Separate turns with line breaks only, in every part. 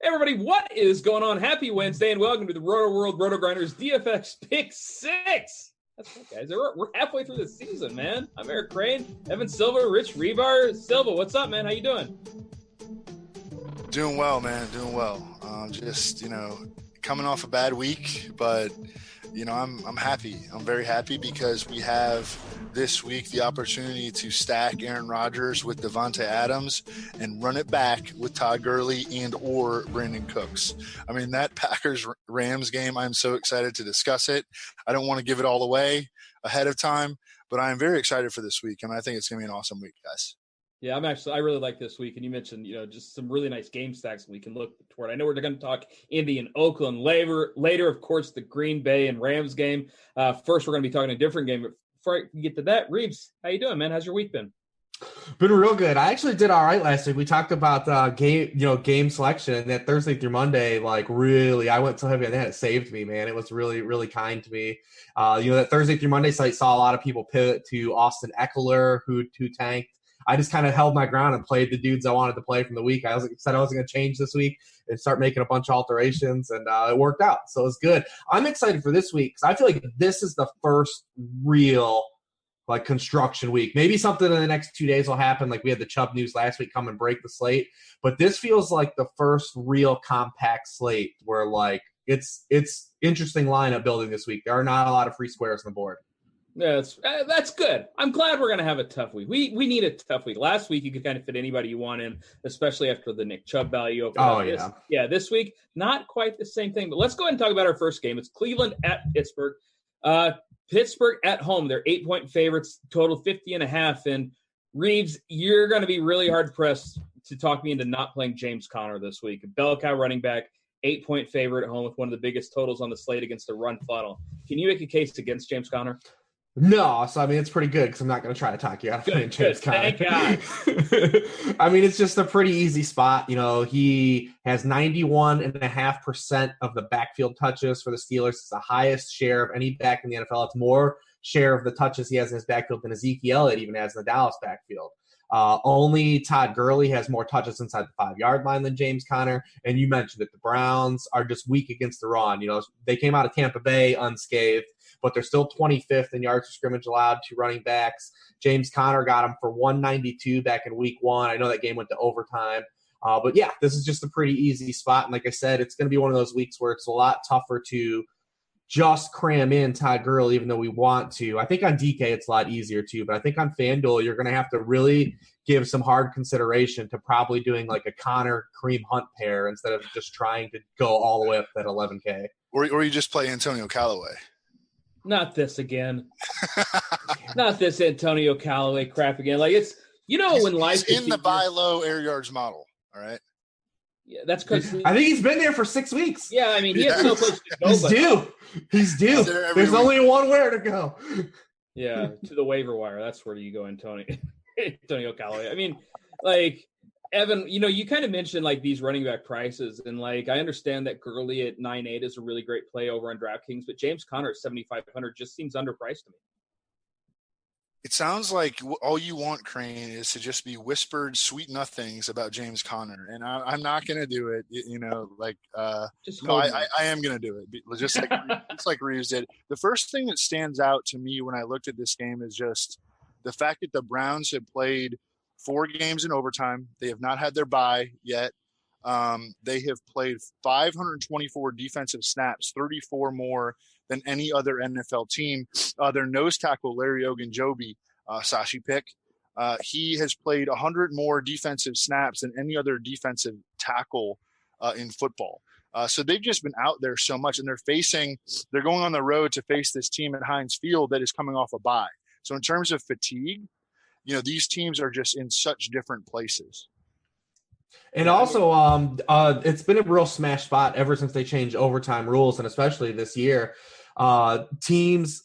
Everybody, what is going on? Happy Wednesday and welcome to the RotoWorld RotoGrinders DFS Pick 6. That's right, guys. We're halfway through the season, man. I'm Eric Crane, Evan Silva, Rich Rebar. Silva, what's up, man? How you doing?
Doing well, man. Doing well. Just, coming off a bad week, but, I'm happy. I'm very happy because we have this week the opportunity to stack Aaron Rodgers with Devontae Adams and run it back with Todd Gurley and or Brandon Cooks. I mean, that Packers-Rams game, I'm so excited to discuss it. I don't want to give it all away ahead of time, but I'm very excited for this week, and I think it's going to be an awesome week, guys.
Yeah, I really like this week. And you mentioned, just some really nice game stacks we can look toward. I know we're going to talk Indy and Oakland later, of course, the Green Bay and Rams game. First, we're going to be talking a different game. But before I get to that, Reeves, how you doing, man? How's your week been?
Been real good. I actually did all right last week. We talked about game selection, and that Thursday through Monday, really, I went so heavy on that. It saved me, man. It was really, really kind to me. That Thursday through Monday site saw a lot of people pivot to Austin Eckler, who tanked. I just kind of held my ground and played the dudes I wanted to play from the week. I said I wasn't going to change this week and start making a bunch of alterations, and it worked out. So it was good. I'm excited for this week because I feel like this is the first real construction week. Maybe something in the next 2 days will happen. Like we had the Chubb news last week come and break the slate. But this feels like the first real compact slate where it's interesting lineup building this week. There are not a lot of free squares on the board.
Yeah, that's good. I'm glad we're going to have a tough week. We need a tough week. Last week, you could kind of fit anybody you want in, especially after the Nick Chubb value. This week, not quite the same thing. But let's go ahead and talk about our first game. It's Cleveland at Pittsburgh. Pittsburgh at home. They're 8-point favorites, total 50.5. And Reeves, you're going to be really hard-pressed to talk me into not playing James Conner this week. A bell cow running back, 8-point favorite at home with one of the biggest totals on the slate against the run funnel. Can you make a case against James Conner?
No, so it's pretty good because I'm not going to try to talk you out of playing James Conner.
Thank God.
It's just a pretty easy spot. He has 91.5% of the backfield touches for the Steelers. It's the highest share of any back in the NFL. It's more share of the touches he has in his backfield than Ezekiel Elliott even has in the Dallas backfield. Only Todd Gurley has more touches inside the 5-yard line than James Conner. And you mentioned it. The Browns are just weak against the run. They came out of Tampa Bay unscathed, but they're still 25th in yards per scrimmage allowed to running backs. James Conner got him for 192 back in week 1. I know that game went to overtime. But yeah, this is just a pretty easy spot. And like I said, it's going to be one of those weeks where it's a lot tougher to just cram in Todd Gurley, even though we want to. I think on DK it's a lot easier too, but I think on FanDuel you're going to have to really give some hard consideration to probably doing a Connor Kareem Hunt pair instead of just trying to go all the way up at 11K.
Or you just play Antonio Callaway.
Not this again. Not this Antonio Callaway crap again. It's when life
is in the buy low air yards model. All right.
Yeah, that's because
I think he's been there for 6 weeks.
Yeah, he has no place to go.
He's due. There's only one where to go.
Yeah, to the waiver wire. That's where you go, Antonio Callaway. Evan, you kind of mentioned these running back prices, and I understand that Gurley at 9.8 is a really great play over on DraftKings, but James Conner at 7,500 just seems underpriced to me.
It sounds like all you want, Crane, is to just be whispered sweet nothings about James Conner, and I'm not going to do it. I am going to do it, just like Reeves did. The first thing that stands out to me when I looked at this game is just the fact that the Browns have played 4 games in overtime. They have not had their bye yet. They have played 524 defensive snaps, 34 more than any other NFL team. Their nose tackle, Larry Ogunjobi, Sashi pick, he has played 100 more defensive snaps than any other defensive tackle in football. So they've just been out there so much, and they're going on the road to face this team at Heinz Field that is coming off a bye. So in terms of fatigue, these teams are just in such different places.
And also, it's been a real smash spot ever since they changed overtime rules, and especially this year. Teams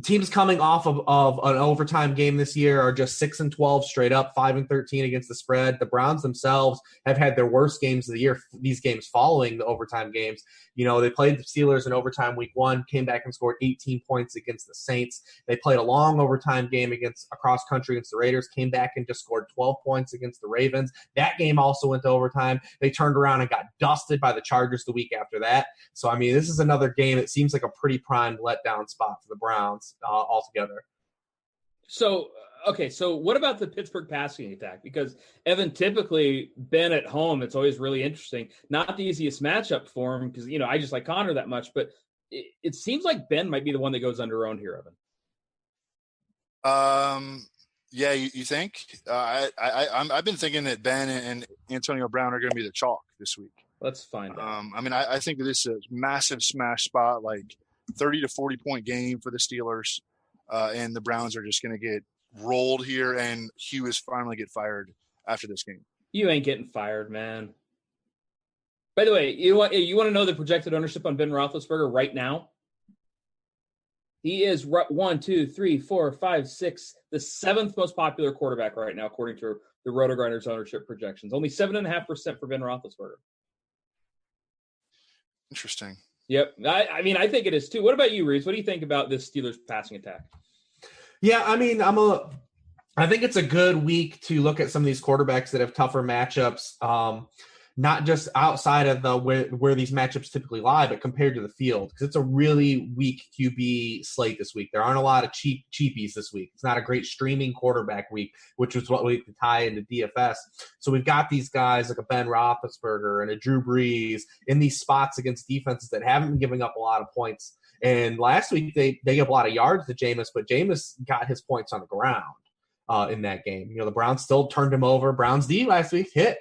teams coming off of an overtime game this year are just 6-12 straight up, 5-13 against the spread. The Browns themselves have had their worst games of the year, these games following the overtime games. They played the Steelers in overtime week 1, came back and scored 18 points against the Saints. They played a long overtime game across country against the Raiders, came back and just scored 12 points against the Ravens. That game also went to overtime. They turned around and got dusted by the Chargers the week after that. So, I mean, this is another game. It seems like a pretty primed letdown spot for the Browns altogether.
So, okay, so what about the Pittsburgh passing attack? Because, Evan, typically, Ben at home, it's always really interesting. Not the easiest matchup for him because, I just like Connor that much. But it seems like Ben might be the one that goes underowned here,
Evan. Yeah, you think? I've been thinking that Ben and Antonio Brown are going to be the chalk this week.
Let's find out.
I think that this is a massive smash spot, like 30 to 40 point game for the Steelers, and the Browns are just going to get rolled here, and Hugh is finally get fired after this game.
You ain't getting fired, man. By the way, you want to know the projected ownership on Ben Roethlisberger right now? He is 1, 2, 3, 4, 5, 6, the 7th most popular quarterback right now, according to the RotoGrinders ownership projections. Only 7.5% for Ben Roethlisberger.
Interesting.
Yep. I think it is too. What about you, Reeves? What do you think about this Steelers passing attack?
Yeah, I think it's a good week to look at some of these quarterbacks that have tougher matchups. Not just outside of where these matchups typically lie, but compared to the field, because it's a really weak QB slate this week. There aren't a lot of cheapies this week. It's not a great streaming quarterback week, which is what we could tie into DFS. So we've got these guys like a Ben Roethlisberger and a Drew Brees in these spots against defenses that haven't been giving up a lot of points. And last week they gave a lot of yards to Jameis, but Jameis got his points on the ground in that game. The Browns still turned him over. Browns D last week hit.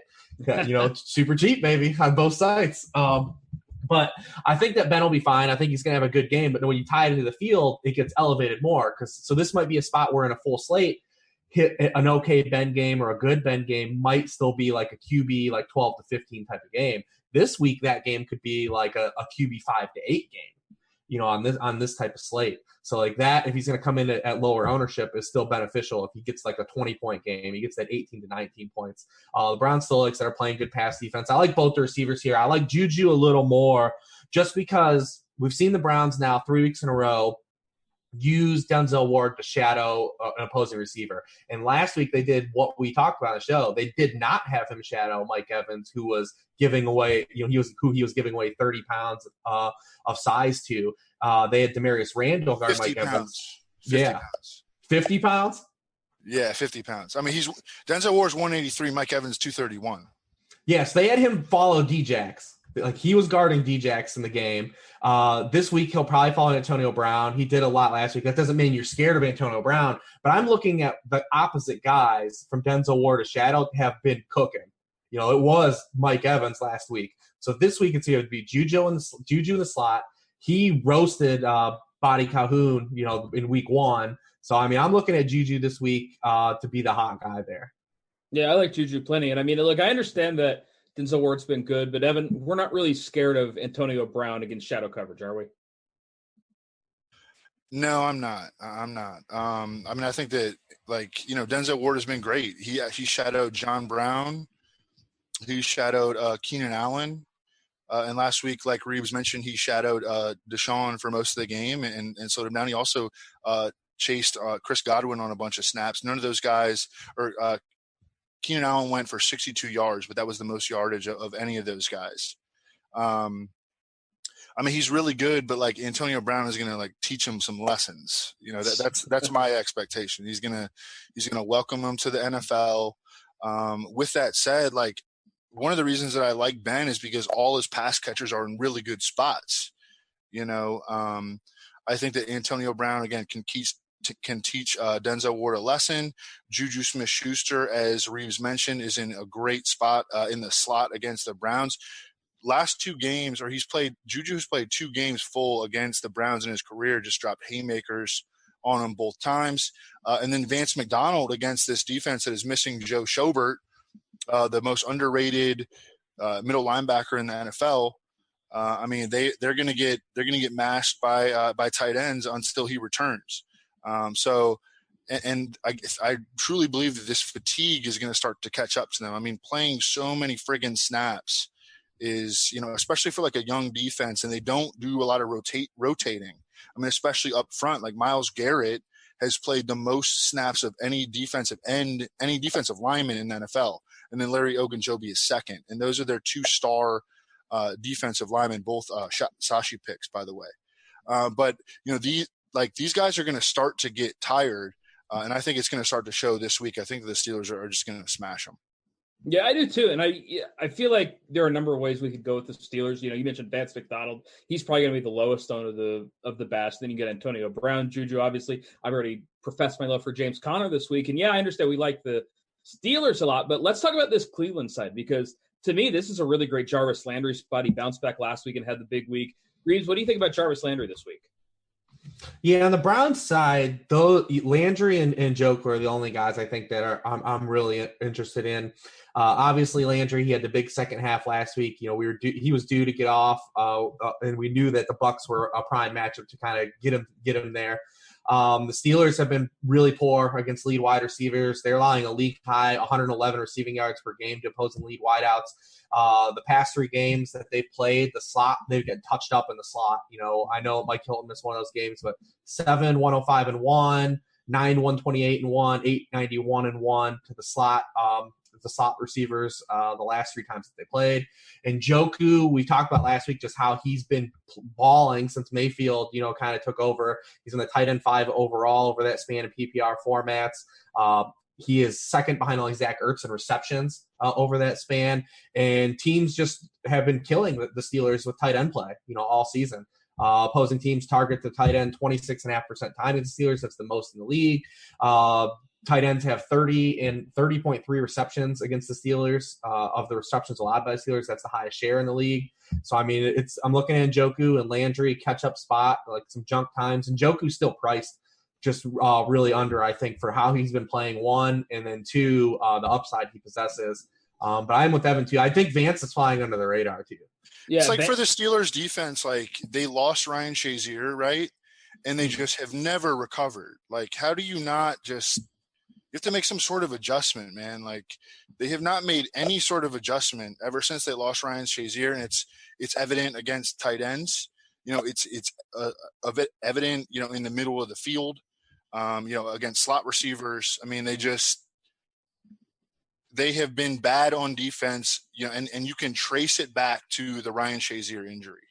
Super cheap, baby, on both sides. But I think that Ben will be fine. I think he's going to have a good game. But when you tie it into the field, it gets elevated more. So this might be a spot where in a full slate, hit an okay Ben game or a good Ben game might still be like a QB like 12 to 15 type of game. This week, that game could be like a QB 5 to 8 game. On this type of slate. So like that, if he's going to come in at lower ownership, is still beneficial. If he gets like a 20-point game, he gets that 18 to 19 points. The Browns still that are playing good pass defense. I like both the receivers here. I like Juju a little more just because we've seen the Browns now 3 weeks in a row use Denzel Ward to shadow an opposing receiver. And last week they did what we talked about on the show. They did not have him shadow Mike Evans, who was giving away, he was giving away 30 pounds of size to. They had Demarius Randall guard Mike Evans.
50 pounds.
50 pounds?
Yeah, 50 pounds. Denzel Ward's 183, Mike Evans 231.
Yes, they had him follow Djax. Like he was guarding Djax in the game. This week he'll probably follow Antonio Brown. He did a lot last week. That doesn't mean you're scared of Antonio Brown, but I'm looking at the opposite guys from Denzel Ward to Shadow have been cooking. It was Mike Evans last week. So this week it's going to be Juju in the slot. He roasted Body Calhoun, in week 1. So I'm looking at Juju this week to be the hot guy there.
Yeah, I like Juju plenty, and I understand that Denzel Ward's been good, but Evan, we're not really scared of Antonio Brown against shadow coverage, are we?
No, I'm not. I think that Denzel Ward has been great. He shadowed John Brown. He shadowed Keenan Allen. And last week, like Reeves mentioned, he shadowed Deshaun for most of the game and slowed him down. He also chased Chris Godwin on a bunch of snaps. None of those guys Keenan Allen went for 62 yards, but that was the most yardage of any of those guys. He's really good, but Antonio Brown is going to teach him some lessons. That's my expectation. He's going to welcome him to the NFL. With that said, one of the reasons that I like Ben is because all his pass catchers are in really good spots. I think that Antonio Brown again can teach Denzel Ward a lesson. Juju Smith-Schuster, as Reeves mentioned, is in a great spot in the slot against the Browns. Last 2 games, Juju's played 2 games full against the Browns in his career, just dropped haymakers on them both times. And then Vance McDonald against this defense that is missing Joe Schobert, the most underrated middle linebacker in the NFL. They're going to get mashed by tight ends until he returns. I truly believe that this fatigue is going to start to catch up to them. I mean, playing so many friggin' snaps is, especially for like a young defense, and they don't do a lot of rotating. I mean, especially up front, like Myles Garrett has played the most snaps of any defensive lineman in the NFL. And then Larry Ogunjobi is second. And those are their 2-star defensive linemen, both Sashi picks, by the way. But these guys are going to start to get tired. And I think it's going to start to show this week. I think the Steelers are just going to smash them.
Yeah, I do too. And I feel like there are a number of ways we could go with the Steelers. You mentioned Vance McDonald. He's probably going to be the lowest of the best. Then you get Antonio Brown, Juju, obviously. I've already professed my love for James Conner this week. And yeah, I understand we like the Steelers a lot, but let's talk about this Cleveland side, because to me, this is a really great Jarvis Landry spot. He bounced back last week and had the big week. Reeves, what do you think about Jarvis Landry this week?
Yeah, on the Browns side, though, Landry and Njoku are the only guys I think that I'm really interested in. Obviously, Landry, he had the big second half last week. He was due to get off, and we knew that the Bucs were a prime matchup to kind of get him there. The Steelers have been really poor against lead wide receivers. They're allowing a league high 111 receiving yards per game to opposing lead wideouts. The past 3 games that they've played, the slot, they get touched up in the slot. I know Mike Hilton missed one of those games, but 7, 105-1, 9, 128-1, 8, 91-1 to the slot. The slot receivers the last 3 times that they played. And Njoku, we talked about last week just how he's been balling since Mayfield, kind of took over. He's in the tight end 5 overall over that span of PPR formats. He is second behind only Zach Ertz in receptions over that span. And teams just have been killing the Steelers with tight end play, all season. Opposing teams target the tight end 26.5% time against the Steelers. That's the most in the league. Tight ends have 30.3 receptions against the Steelers. Of the receptions allowed by the Steelers, that's the highest share in the league. So, I mean, I'm looking at Njoku and Landry catch-up spot, like some junk times. And Njoku's still priced just really under, I think, for how he's been playing, 1, and then 2, the upside he possesses. But I'm with Evan, too. I think Vance is flying under the radar, too.
Yeah, it's like for the Steelers defense, like they lost Ryan Shazier, right? And they just have never recovered. Like, how do you not just – you have to make some sort of adjustment, man. Like, they have not made any sort of adjustment ever since they lost Ryan Shazier, and it's evident against tight ends. It's evident, in the middle of the field, against slot receivers. I mean, they have been bad on defense, and you can trace it back to the Ryan Shazier injury.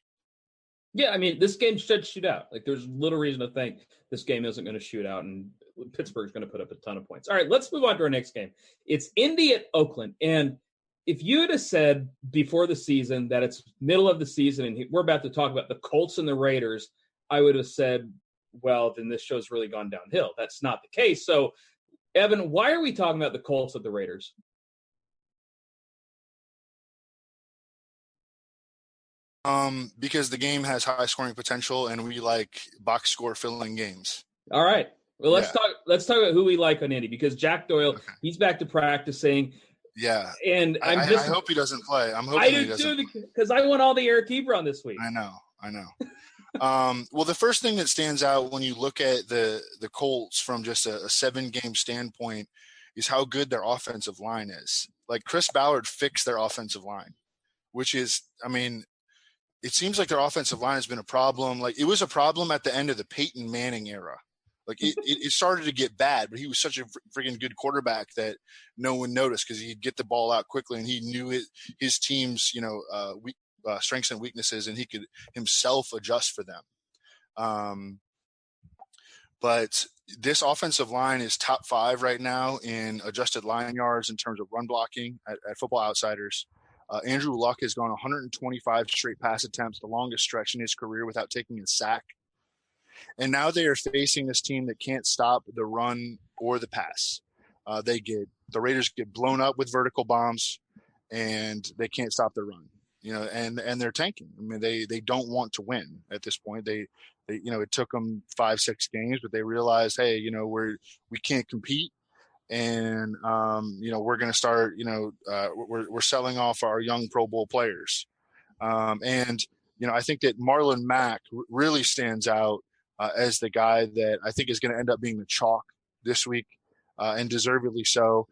Yeah, I mean, this game should shoot out. Like, there's little reason to think this game isn't going to shoot out, and Pittsburgh's going to put up a ton of points. All right, let's move on to our next game. It's Indy at Oakland. And if you had said before the season that it's middle of the season and we're about to talk about the Colts and the Raiders, I would have said, well, then this show's really gone downhill. That's not the case. So, Evan, why are we talking about the Colts and the Raiders?
Because the game has high scoring potential and we like box score filling games.
All right. Well, let's talk about who we like on Indy, because Jack Doyle, he's back to practicing.
Yeah.
And I
hope he doesn't play. I'm hoping he doesn't. I do too,
because I want all the Eric Ebron this week.
I know. Well, the first thing that stands out when you look at the Colts from just a 7-game standpoint is how good their offensive line is. Like, Chris Ballard fixed their offensive line, which is, I mean, it seems like their offensive line has been a problem. Like, it was a problem at the end of the Peyton Manning era. Like, it started to get bad, but he was such a freaking good quarterback that no one noticed because he'd get the ball out quickly and he knew his team's, strengths and weaknesses, and he could himself adjust for them. But this offensive line is top 5 right now in adjusted line yards in terms of run blocking at Football Outsiders. Andrew Luck has gone 125 straight pass attempts, the longest stretch in his career without taking a sack. And now they are facing this team that can't stop the run or the pass. The Raiders get blown up with vertical bombs, and they can't stop the run. And they're tanking. I mean, they don't want to win at this point. They it took them 5-6 games, but they realized, hey, we can't compete. And, we're going to start, we're selling off our young Pro Bowl players. I think that Marlon Mack really stands out as the guy that I think is going to end up being the chalk this week, and deservedly so.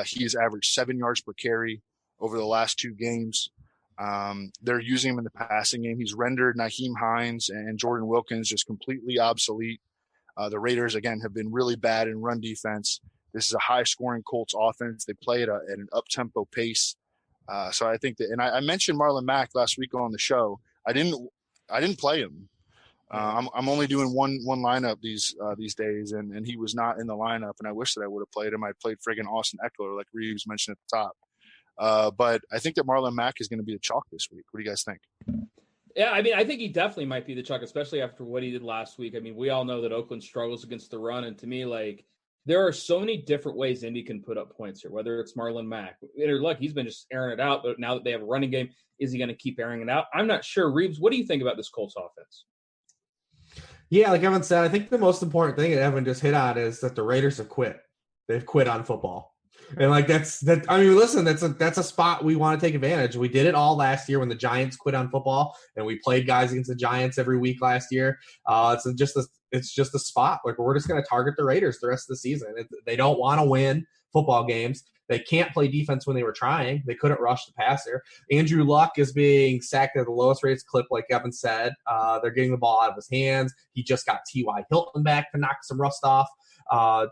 He's averaged 7 yards per carry over the last 2 games. They're using him in the passing game. He's rendered Nyheim Hines and Jordan Wilkins just completely obsolete. The Raiders, again, have been really bad in run defense. This is a high-scoring Colts offense. They play at an up-tempo pace. So I think that, and I mentioned Marlon Mack last week on the show. I didn't play him. I'm only doing one lineup these days, and he was not in the lineup, and I wish that I would have played him. I played friggin' Austin Eckler, like Reeves mentioned at the top. But I think that Marlon Mack is going to be the chalk this week. What do you guys think?
Yeah, I mean, I think he definitely might be the chalk, especially after what he did last week. I mean, we all know that Oakland struggles against the run, and to me, like, there are so many different ways Indy can put up points here, whether it's Marlon Mack. Look, he's been just airing it out, but now that they have a running game, is he going to keep airing it out? I'm not sure. Reeves, what do you think about this Colts offense?
Yeah, like Evan said, I think the most important thing that Evan just hit on is that the Raiders have quit. They've quit on football. And like I mean, listen, that's a spot we want to take advantage. We did it all last year when the Giants quit on football, and we played guys against the Giants every week last year. It's just a spot. Like, we're just going to target the Raiders the rest of the season. They don't want to win football games. They can't play defense when they were trying. They couldn't rush the passer. Andrew Luck is being sacked at the lowest rates clip, like Evan said. They're getting the ball out of his hands. He just got T.Y. Hilton back to knock some rust off.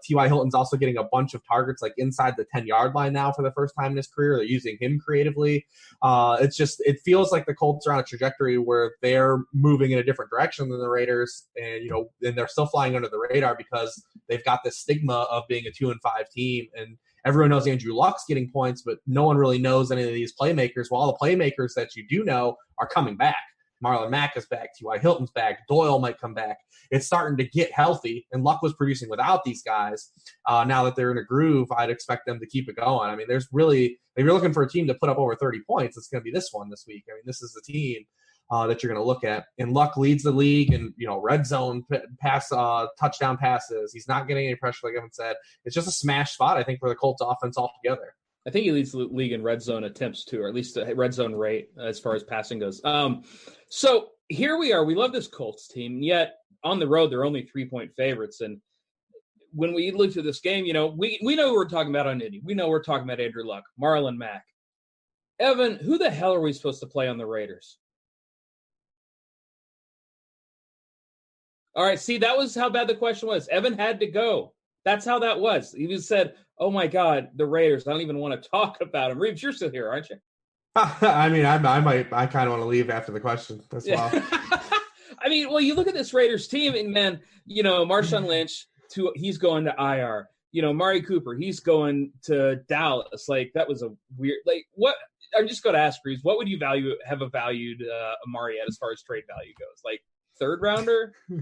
T.Y. Hilton's also getting a bunch of targets like inside the 10-yard line now for the first time in his career. They're using him creatively. It feels like the Colts are on a trajectory where they're moving in a different direction than the Raiders, and they're still flying under the radar because they've got this stigma of being a 2-5 team, and everyone knows Andrew Luck's getting points, but no one really knows any of these playmakers. Well, all the playmakers that you do know are coming back. Marlon Mack is back. T.Y. Hilton's back. Doyle might come back. It's starting to get healthy, and Luck was producing without these guys. Now that they're in a groove, I'd expect them to keep it going. I mean, if you're looking for a team to put up over 30 points, it's going to be this one this week. I mean, this is the team that you're going to look at. And Luck leads the league in red zone touchdown passes. He's not getting any pressure, like Evan said. It's just a smash spot, I think, for the Colts offense altogether.
I think he leads the league in red zone attempts too, or at least a red zone rate as far as passing goes. So here we are. We love this Colts team, yet on the road they're only 3-point favorites. And when we looked at this game, we know who we're talking about on Indy. We know we're talking about Andrew Luck, Marlon Mack. Evan, who the hell are we supposed to play on the Raiders? All right, see, that was how bad the question was. Evan had to go. That's how that was. He just said, oh, my God, the Raiders. I don't even want to talk about them. Reeves, you're still here, aren't you?
I mean, I kind of want to leave after the question as well.
I mean, well, you look at this Raiders team, and, man, Marshawn Lynch, he's going to IR. Mari Cooper, he's going to Dallas. Like, that was a weird – like, what – I'm just going to ask, Reeves, what would you have valued Amari at as far as trade value goes? Like, third rounder?
I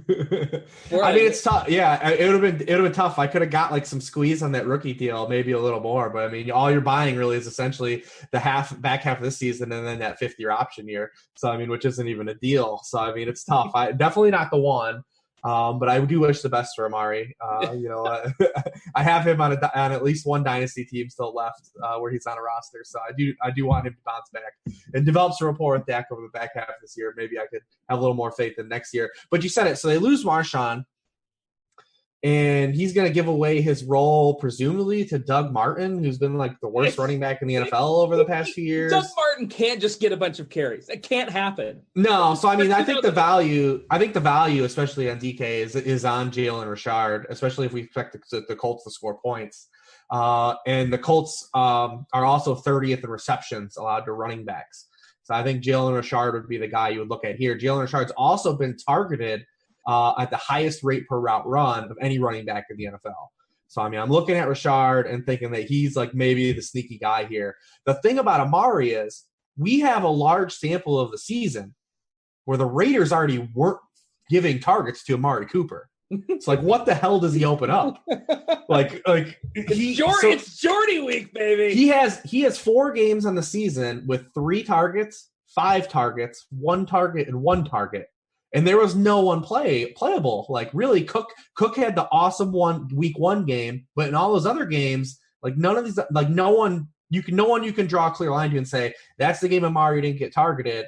mean, it's tough. Yeah, it would have been tough. I could have got like some squeeze on that rookie deal, maybe a little more. But I mean, all you're buying really is essentially the back half of this season, and then that 5th-year option year. So I mean, which isn't even a deal. So I mean, it's tough. Definitely not the one. But I do wish the best for Amari. I have him on at least one dynasty team still left where he's on a roster. So I do want him to bounce back and develop some rapport with Dak over the back half of this year. Maybe I could have a little more faith in next year. But you said it. So they lose Marshawn, and he's going to give away his role presumably to Doug Martin, who's been like the worst running back in the NFL over the past few years.
Doug Martin can't just get a bunch of carries. That can't happen.
No, so I mean, I think the value, especially on DK, is on Jalen Richard, especially if we expect the Colts to score points. And the Colts are also 30th in receptions allowed to running backs. So I think Jalen Richard would be the guy you would look at here. Jalen Richard's also been targeted at the highest rate per route run of any running back in the NFL. So, I mean, I'm looking at Richard and thinking that he's like maybe the sneaky guy here. The thing about Amari is we have a large sample of the season where the Raiders already weren't giving targets to Amari Cooper. It's like, what the hell does he open up?
It's Jordy week, baby.
He has 4 games on the season with 3 targets, 5 targets, 1 target, and 1 target. And there was no one playable. Like, really, Cook had the awesome week 1 game, but in all those other games, like none of these, like no one you can draw a clear line to and say that's the game Amari didn't get targeted.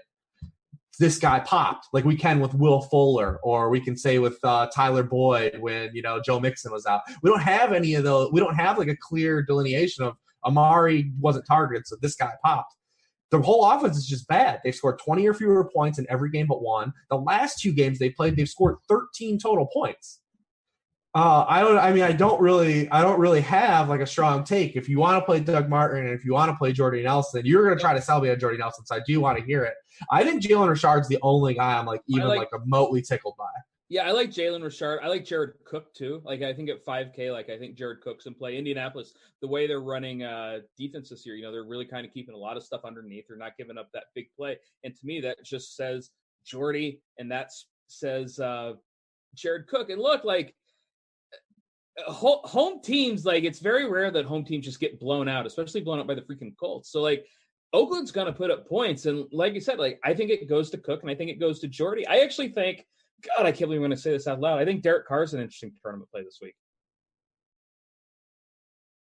this guy popped, like we can with Will Fuller, or we can say with Tyler Boyd when, Joe Mixon was out. We don't have any of those. We don't have like a clear delineation of Amari wasn't targeted, so this guy popped. The whole offense is just bad. They've scored 20 or fewer points in every game but one. The last 2 games they played, they've scored 13 total points. I don't really have like a strong take. If you want to play Doug Martin and if you want to play Jordy Nelson, you're going to try to sell me on Jordy Nelson, so I do want to hear it. I think Jalen Richard's the only guy I'm like remotely tickled by.
Yeah, I like Jalen Richard. I like Jared Cook too. Like I think at 5K, I think Jared Cook's in play. Indianapolis, the way they're running defense this year, they're really kind of keeping a lot of stuff underneath. They're not giving up that big play. And to me, that just says Jordy, and that says Jared Cook. And look, like home teams, like it's very rare that home teams just get blown out, especially blown out by the freaking Colts. So like Oakland's going to put up points. And like you said, like I think it goes to Cook and I think it goes to Jordy. I actually think, God, I can't believe I'm going to say this out loud. I think Derek Carr's an interesting tournament play this week.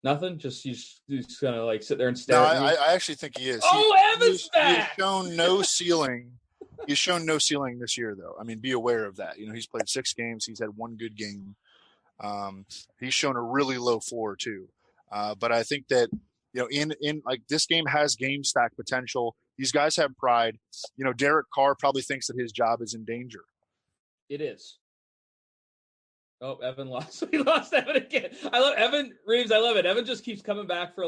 Nothing? Just he's going to like sit there and stare at me?
I actually think he is.
Evan's back!
He's shown no ceiling. He's shown no ceiling this year, though. I mean, be aware of that. He's played 6 games. He's had 1 good game. He's shown a really low floor, too. But I think that, in like this game has game stack potential. These guys have pride. Derek Carr probably thinks that his job is in danger.
It is. Oh, Evan lost. We lost Evan again. I love Evan Reeves. I love it. Evan just keeps coming back for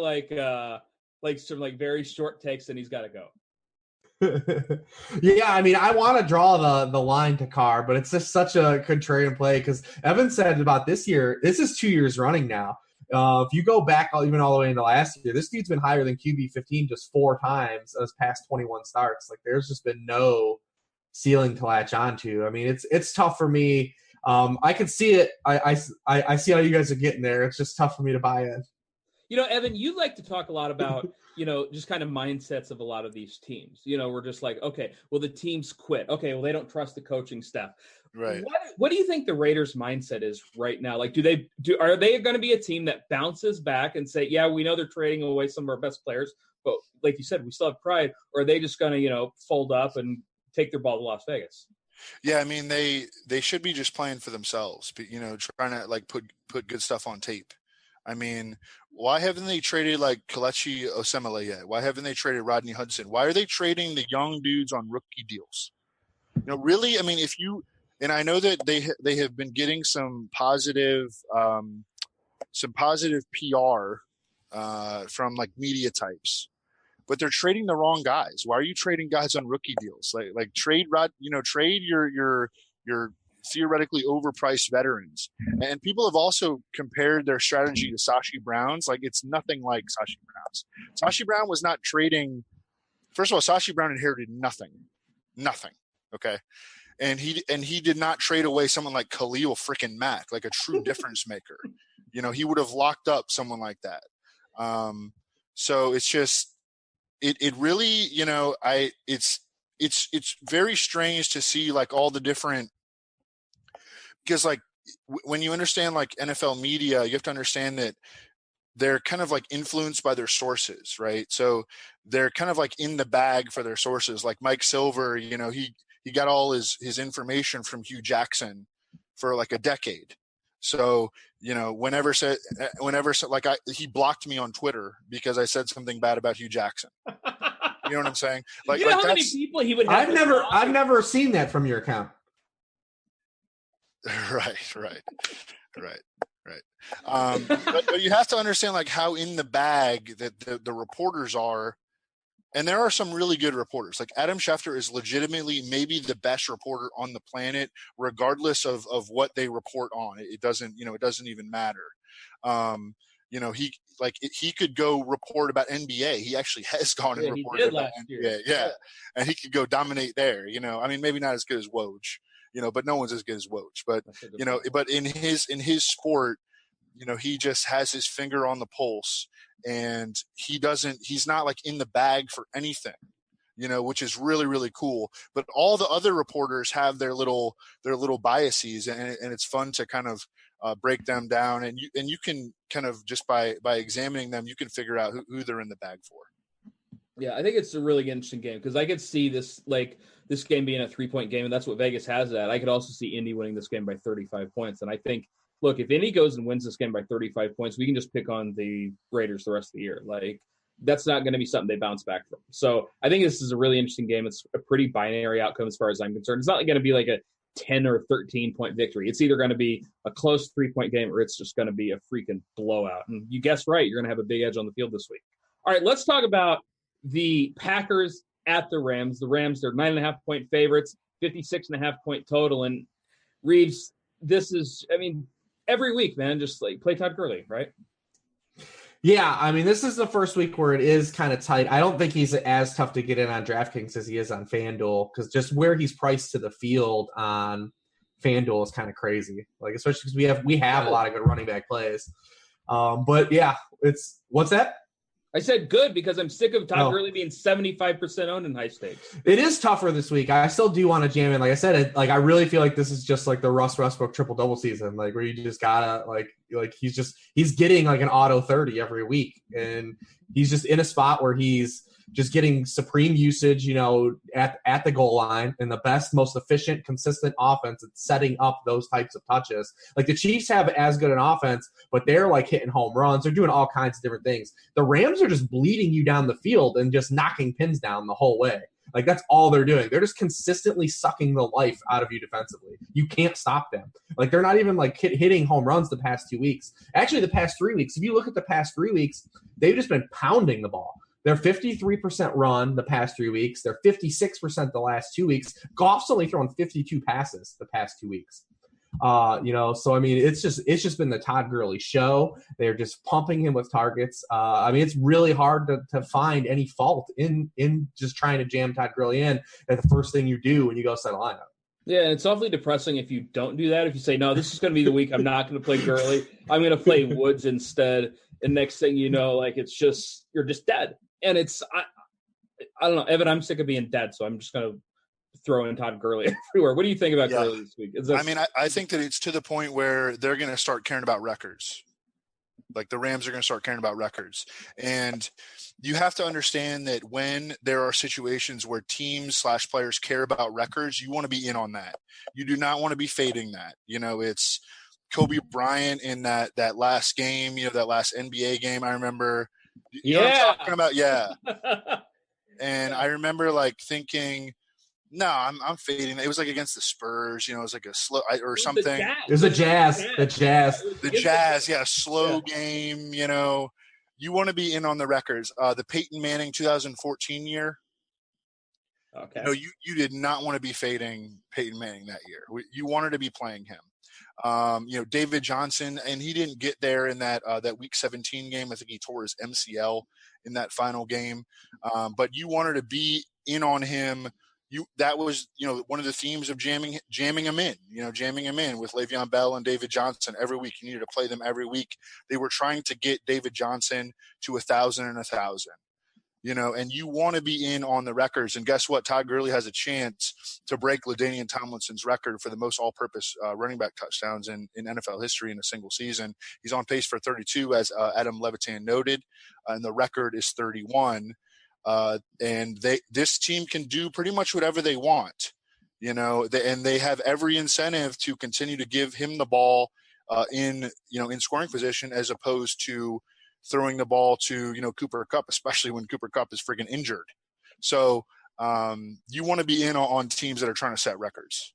some very short takes, and he's got to go.
Yeah, I mean, I want to draw the line to Carr, but it's just such a contrarian play because Evan said about this year, this is 2 years running now. If you go back even all the way into last year, this dude's been higher than QB 15 just 4 times as past 21 starts. Like, there's just been no ceiling to latch onto. I mean, it's tough for me. I can see it. I see how you guys are getting there. It's just tough for me to buy in.
Evan, you like to talk a lot about, just kind of mindsets of a lot of these teams. We're just like, okay, well, the teams quit. Okay, well, they don't trust the coaching staff.
Right.
What do you think the Raiders' mindset is right now? Like, are they going to be a team that bounces back and say, yeah, we know they're trading away some of our best players, but like you said, we still have pride, or are they just going to, fold up and take their ball to Las Vegas?
Yeah, I mean they should be just playing for themselves, but trying to like put good stuff on tape. I mean, why haven't they traded like Kelechi Osemele yet? Why haven't they traded Rodney Hudson? Why are they trading the young dudes on rookie deals? Really, I mean, and I know that they have been getting some positive PR from like media types. But they're trading the wrong guys. Why are you trading guys on rookie deals? Like trade your theoretically overpriced veterans. And people have also compared their strategy to Sashi Brown's. Like it's nothing like Sashi Brown's. Sashi Brown was not trading. First of all, Sashi Brown inherited nothing. Okay. And he did not trade away someone like Khalil freaking Mack, like a true difference maker. He would have locked up someone like that. So it's just, It really, it's very strange to see like all the different, because like when you understand like NFL media, you have to understand that they're kind of like influenced by their sources, right? So they're kind of like in the bag for their sources. Like Mike Silver, he got all his information from Hugh Jackson for like a decade. So, whenever he blocked me on Twitter because I said something bad about Hugh Jackson. You know what I'm saying? Like,
how many people he would have?
I've never seen that from your account.
Right. But you have to understand like how in the bag that the reporters are. And there are some really good reporters. Like Adam Schefter is legitimately maybe the best reporter on the planet, regardless of what they report on. It doesn't even matter. He could go report about NBA. He actually has gone and reported about NBA. Yeah. And he could go dominate there. I mean, maybe not as good as Woj, but no one's as good as Woj. But but in his sport, he just has his finger on the pulse. And he's not like in the bag for anything, which is really, really cool. But all the other reporters have their little biases, and it's fun to kind of break them down. And you can kind of just by examining them, you can figure out who they're in the bag for.
Yeah, I think it's a really interesting game because I could see this game being a 3-point game, and that's what Vegas has it at. I could also see Indy winning this game by 35 points. And I think, look, if Indy goes and wins this game by 35 points, we can just pick on the Raiders the rest of the year. Like, that's not going to be something they bounce back from. So I think this is a really interesting game. It's a pretty binary outcome as far as I'm concerned. It's not going to be like a 10 or 13-point victory. It's either going to be a close 3-point game or it's just going to be a freaking blowout. And you guessed right, you're going to have a big edge on the field this week. All right, let's talk about the Packers at the Rams. The Rams, they're 9.5-point favorites, 56.5-point total. And Reeves, this is, I mean, every week, man, just like play Todd Gurley, right?
Yeah, I mean, this is the first week where it is kind of tight. I don't think he's as tough to get in on DraftKings as he is on FanDuel because just where he's priced to the field on FanDuel is kind of crazy. Like, especially because we have a lot of good running back plays. But yeah, what's that?
I said good because I'm sick of Todd Gurley being 75% owned in high stakes.
It is tougher this week. I still do want to jam in. Like I said, I really feel like this is just like the Russ Westbrook triple-double season, like where you just gotta like he's getting like an auto 30 every week, and he's just in a spot where he's just getting supreme usage, at the goal line, and the best, most efficient, consistent offense at setting up those types of touches. Like the Chiefs have as good an offense, but they're like hitting home runs. They're doing all kinds of different things. The Rams are just bleeding you down the field and just knocking pins down the whole way. Like that's all they're doing. They're just consistently sucking the life out of you defensively. You can't stop them. Like they're not even like hitting home runs the past 2 weeks. Actually, the past 3 weeks, if you look at the past 3 weeks, they've just been pounding the ball. They're 53% run the past 3 weeks. They're 56% the last 2 weeks. Goff's only thrown 52 passes the past 2 weeks. So I mean, it's just been the Todd Gurley show. They're just pumping him with targets. I mean, it's really hard to find any fault in just trying to jam Todd Gurley in at the first thing you do when you go set a lineup.
Yeah, it's awfully depressing if you don't do that. If you say, no, this is going to be the week I'm not going to play Gurley. I'm going to play Woods instead. And next thing you know, like you're just dead. And I don't know, Evan, I'm sick of being dead, so I'm just going to throw in Todd Gurley everywhere. What do you think about Gurley this week?
I think that it's to the point where they're going to start caring about records. Like the Rams are going to start caring about records. And you have to understand that when there are situations where teams / players care about records, you want to be in on that. You do not want to be fading that. It's Kobe Bryant in that last game, that last NBA game. I remember. You know what I'm talking about? Yeah. And I remember thinking, no, I'm fading. It was against the Spurs, it was like a slow or something.
It was the Jazz.
The Jazz, yeah, slow game, You want to be in on the records. The Peyton Manning 2014 year.
Okay.
No, you did not want to be fading Peyton Manning that year. You wanted to be playing him. David Johnson, and he didn't get there in that Week 17 game. I think he tore his MCL in that final game. But you wanted to be in on him. That was one of the themes of jamming him in. Jamming him in with Le'Veon Bell and David Johnson every week. You needed to play them every week. They were trying to get David Johnson to 1,000 and 1,000. And you want to be in on the records. And guess what? Todd Gurley has a chance to break LaDainian Tomlinson's record for the most all-purpose running back touchdowns in NFL history in a single season. He's on pace for 32, as Adam Levitan noted, and the record is 31. And this team can do pretty much whatever they want, and they have every incentive to continue to give him the ball in scoring position as opposed to throwing the ball to, Cooper Kupp, especially when Cooper Kupp is friggin' injured. So you want to be in on teams that are trying to set records.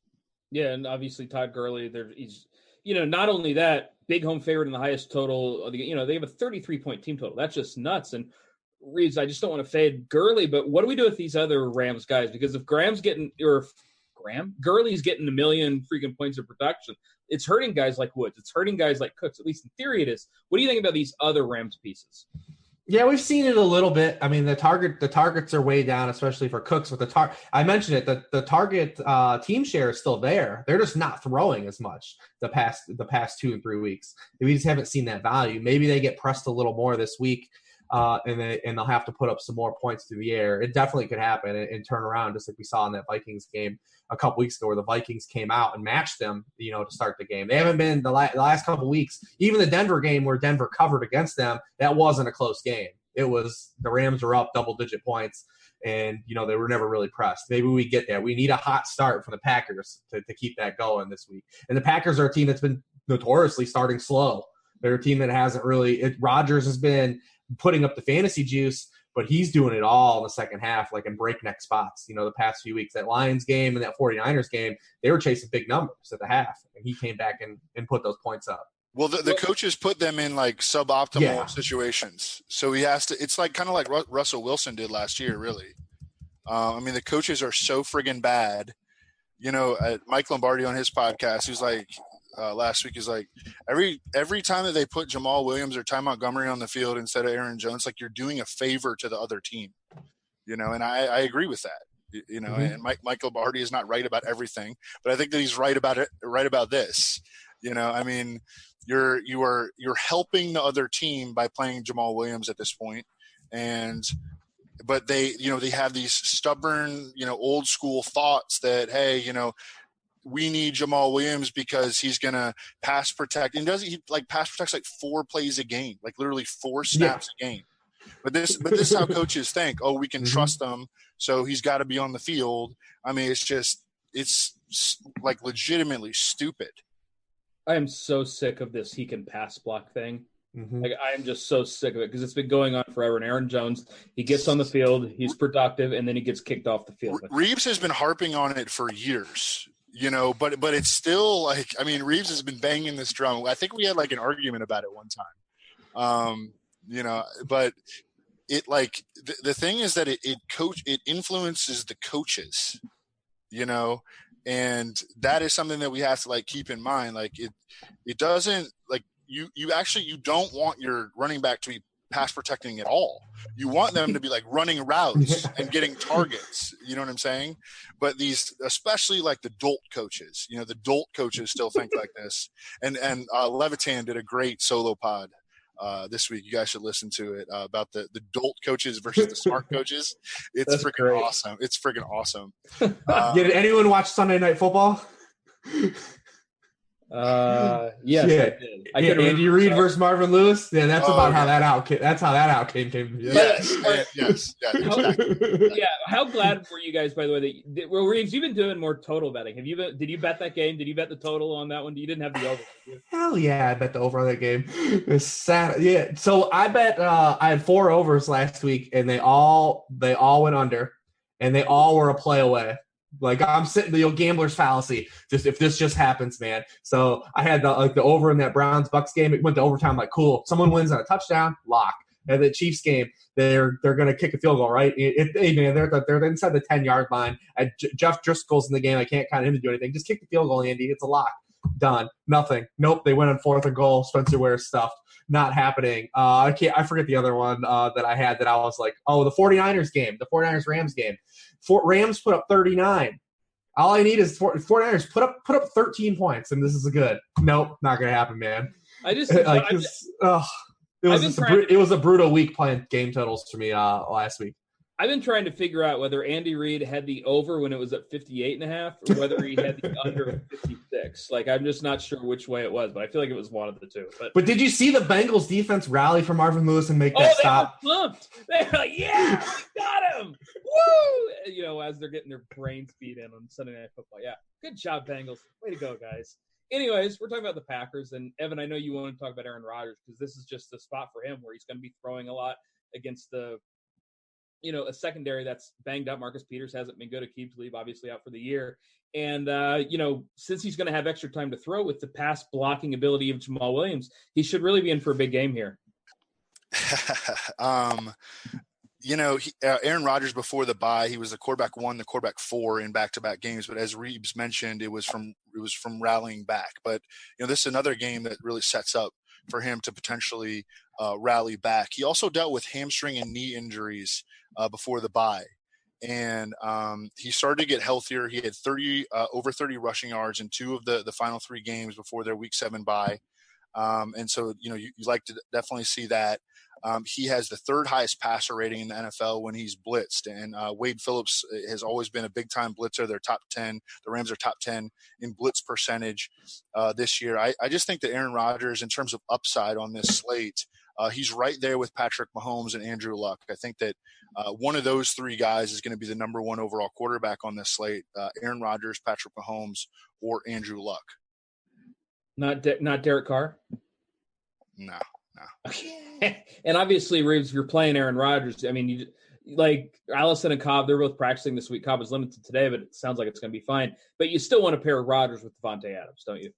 Yeah, and obviously Todd Gurley, he's not only that, big home favorite in the highest total. They have a 33-point team total. That's just nuts. And Reeves, I just don't want to fade Gurley, but what do we do with these other Rams guys? Because if Gurley's getting a million freaking points of production, it's hurting guys like Woods. It's hurting guys like Cooks. At least in theory it is. What do you think about these other Rams pieces?
Yeah, we've seen it a little bit. I mean, the targets are way down, especially for Cooks. With I mentioned it. The target team share is still there. They're just not throwing as much the past 2 and 3 weeks. We just haven't seen that value. Maybe they get pressed a little more this week, and they'll have to put up some more points through the air. It definitely could happen and turn around, just like we saw in that Vikings game a couple weeks ago, where the Vikings came out and matched them, to start the game. They haven't been the last couple weeks. Even the Denver game where Denver covered against them, that wasn't a close game. It was the Rams were up double-digit points, and, they were never really pressed. Maybe we get that. We need a hot start from the Packers to keep that going this week. And the Packers are a team that's been notoriously starting slow. They're a team that hasn't really – Rodgers has been putting up the fantasy juice, but he's doing it all in the second half, like in breakneck spots. The past few weeks, that Lions game and that 49ers game, they were chasing big numbers at the half, and he came back and put those points up.
Well, the coaches put them in like suboptimal situations. So he has to – it's like kind of like Russell Wilson did last year, really. The coaches are so friggin' bad. Mike Lombardi on his podcast, who's like last week, is like every time that they put Jamal Williams or Ty Montgomery on the field instead of Aaron Jones, like you're doing a favor to the other team. And I agree with that. And Mike Lombardi is not right about everything, but I think that he's right about this. You're helping the other team by playing Jamal Williams at this point, but they have these stubborn, old school thoughts that, hey, we need Jamal Williams because he's going to pass protect. And he pass protects like 4 plays a game, like literally 4 snaps a game. But this is how coaches think. Oh, we can trust them, so he's got to be on the field. It's like legitimately stupid.
I am so sick of this he can pass block thing. Like, I am just so sick of it because it's been going on forever. And Aaron Jones, he gets on the field, he's productive, and then he gets kicked off the field.
Reeves has been harping on it for years, but it's still like, Reeves has been banging this drum. I think we had like an argument about it one time, but it like the thing is that it influences the coaches, and that is something that we have to like keep in mind. Like it doesn't like, you don't want your running back to be pass protecting at all. You want them to be like running routes and getting targets. You know what I'm saying? But these, especially like the dolt coaches, the dolt coaches still think like this. And Levitan did a great solo pod this week. You guys should listen to it about the dolt coaches versus the smart coaches. It's freaking awesome. It's freaking awesome.
Did anyone watch Sunday Night Football?
Yes, I did.
Andy Reid versus Marvin Lewis. Yeah, that's how that outcame came to be.
Yes.
How glad were you guys, by the way, that Reeves, you've been doing more total betting. Did you bet that game? Did you bet the total on that one? You didn't have the over.
Hell yeah, I bet the over on that game. It's sad. Yeah. So I bet I had 4 overs last week, and they all went under, and they all were a play away. Like, I'm sitting the gambler's fallacy. Just if this just happens, man. So I had the over in that Browns-Bucks game. It went to overtime. Like, cool. Someone wins on a touchdown, lock. And the Chiefs game, they're going to kick a field goal, right? They're inside the 10-yard line. Jeff Driscoll's in the game. I can't count him to do anything. Just kick the field goal, Andy. It's a lock. Done. Nothing. Nope. They went on 4th and goal. Spencer Ware stuffed. Not happening. I forget the other one that I had that I was like, oh, the 49ers game, the 49ers-Rams game. Rams put up 39. All I need is 49ers put up 13 points, and this is a good. Nope, not gonna happen, man. It was a brutal week playing game totals for me last week.
I've been trying to figure out whether Andy Reid had the over when it was at 58.5 or whether he had the under at 56. Like, I'm just not sure which way it was, but I feel like it was one of the two.
But did you see the Bengals defense rally for Marvin Lewis and make that stop?
They were pumped. They were like, yeah, we got him. Woo! As they're getting their brains beat in on Sunday Night Football. Yeah, good job, Bengals. Way to go, guys. Anyways, we're talking about the Packers. And, Evan, I know you want to talk about Aaron Rodgers because this is just the spot for him where he's going to be throwing a lot against a secondary that's banged up. Marcus Peters hasn't been good. Akeem Talib obviously out for the year. And, since he's going to have extra time to throw with the pass blocking ability of Jamal Williams, he should really be in for a big game here.
Aaron Rodgers before the bye, he was the quarterback 1, the quarterback 4 in back-to-back games. But as Reeves mentioned, it was from rallying back. But, this is another game that really sets up for him to potentially rally back. He also dealt with hamstring and knee injuries before the bye. And he started to get healthier. He had over 30 rushing yards in 2 of the final 3 games before their week 7 bye. And so, you like to definitely see that. He has the 3rd highest passer rating in the NFL when he's blitzed. And Wade Phillips has always been a big-time blitzer. They're top 10. The Rams are top 10 in blitz percentage this year. I just think that Aaron Rodgers, in terms of upside on this slate, He's right there with Patrick Mahomes and Andrew Luck. I think that one of those three guys is going to be the number one overall quarterback on this slate: Aaron Rodgers, Patrick Mahomes, or Andrew Luck.
Not Derek Carr?
No.
And obviously, Reeves, you're playing Aaron Rodgers. I mean, like Allison and Cobb, they're both practicing this week. Cobb is limited today, but it sounds like it's going to be fine. But you still want to pair Rodgers with Devontae Adams, don't you?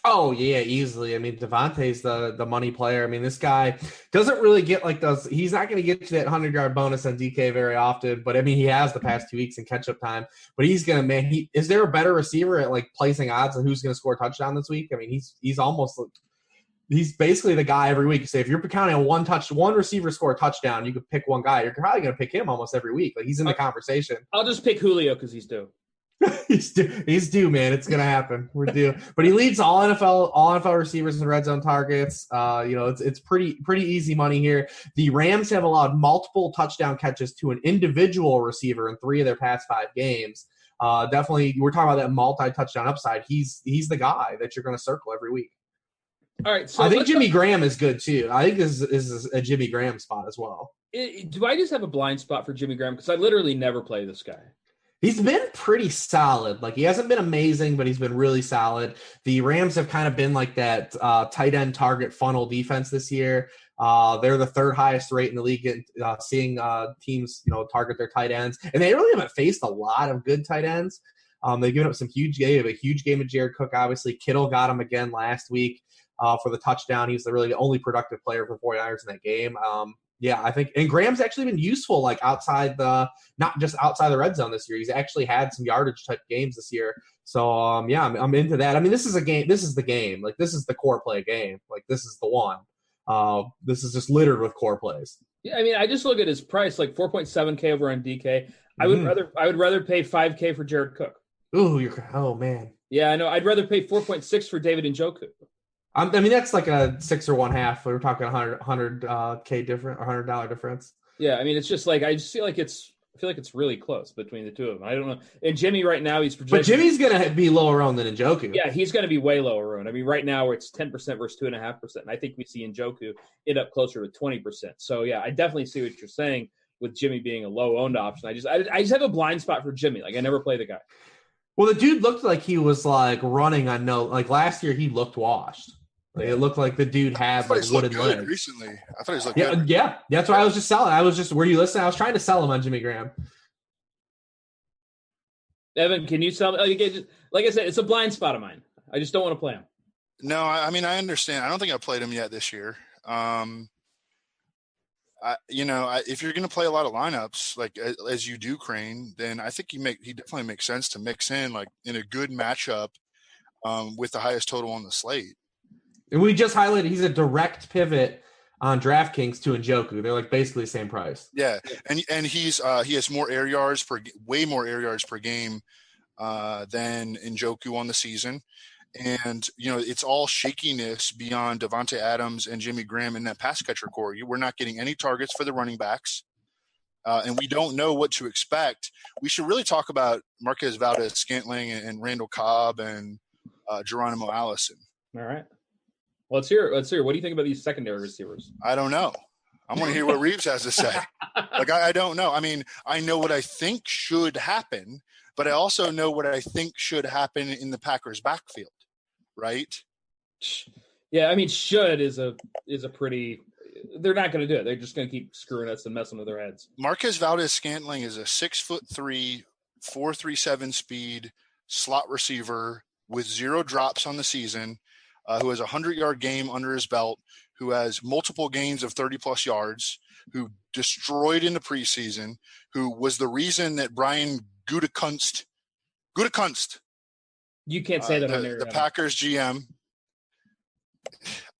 Oh, yeah, easily. I mean, Devontae's the money player. I mean, this guy doesn't really get like those. He's not going to get to that 100-yard bonus on DK very often, but I mean, he has the past 2 weeks in catch-up time. But he's going to, is there a better receiver at like placing odds on who's going to score a touchdown this week? I mean, he's basically the guy every week. So if you're counting on one receiver score a touchdown, you could pick one guy. You're probably going to pick him almost every week. Like he's in the conversation.
I'll just pick Julio because he's due.
He's due, man. It's gonna happen. We're due. But he leads all NFL receivers in red zone targets. It's pretty easy money here. The Rams have allowed multiple touchdown catches to an individual receiver in 3 of their past 5 games. Definitely, we're talking about that multi-touchdown upside. He's the guy that you're going to circle every week.
All right. So
I think Jimmy Graham is good too. I think this is a Jimmy Graham spot as well.
Do I just have a blind spot for Jimmy Graham? Because I literally never play this guy.
He's been pretty solid. Like he hasn't been amazing, but he's been really solid. The Rams have kind of been like that tight end target funnel defense this year. They're the 3rd highest rate in the league in seeing teams, target their tight ends, and they really haven't faced a lot of good tight ends. They've given up some huge game. A huge game of Jared Cook. Obviously, Kittle got him again last week for the touchdown. He was the only productive player for 49ers in that game. Yeah, I think, and Graham's actually been useful, like not just outside the red zone this year. He's actually had some yardage type games this year. So, I'm into that. I mean, this is a game. This is the game. Like, this is the core play game. Like, this is the one. This is just littered with core plays.
Yeah, I mean, I just look at his price, like 4.7K over on DK. I would rather pay 5K for Jared Cook.
Ooh, oh man.
Yeah, I know. I'd rather pay 4.6 for David Njoku.
I mean, that's like a 6 or 1/2. We were talking $100K different, $100 difference.
Yeah, I mean, it's just like I feel like it's really close between the two of them. I don't know. And Jimmy right now he's projected.
But Jimmy's gonna be lower owned than Njoku.
Yeah, he's gonna be way lower owned. I mean, right now it's 10% versus 2.5%. And I think we see Njoku end up closer to 20%. So yeah, I definitely see what you're saying with Jimmy being a low owned option. I just have a blind spot for Jimmy. Like I never play the guy.
Well, the dude looked like he was like running on like last year he looked washed. Like, it looked like the dude had like wooden legs.
Recently, I thought he was looking good.
Yeah. That's why I was just selling. Were you listening? I was trying to sell him on Jimmy Graham.
Evan, can you sell me? Like I said, it's a blind spot of mine. I just don't want to play him.
No, I mean, I understand. I don't think I played him yet this year. If you're going to play a lot of lineups, like as you do, Crane, then I think he definitely makes sense to mix in like in a good matchup with the highest total on the slate.
And we just highlighted he's a direct pivot on DraftKings to Njoku. They're like basically the same price.
Yeah, and he has more air yards way more air yards per game than Njoku on the season. And, it's all shakiness beyond Devontae Adams and Jimmy Graham in that pass catcher core. We're not getting any targets for the running backs, and we don't know what to expect. We should really talk about Marquez Valdez-Scantling and Randall Cobb and Geronimo Allison.
All right. Well, let's hear. What do you think about these secondary receivers?
I don't know. I want to hear what Reeves has to say. Like, I don't know. I mean, I know what I think should happen, but I also know what I think should happen in the Packers' backfield, right?
Yeah, I mean, should is a pretty – they're not going to do it. They're just going to keep screwing us and messing with their heads.
Marquez Valdez-Scantling is a 6'3", 4.37 speed slot receiver with 0 drops on the season, who has a 100-yard game under his belt, who has multiple games of 30-plus yards, who destroyed in the preseason, who was the reason that Brian Gutekunst
you can't say that on there.
The Packers GM.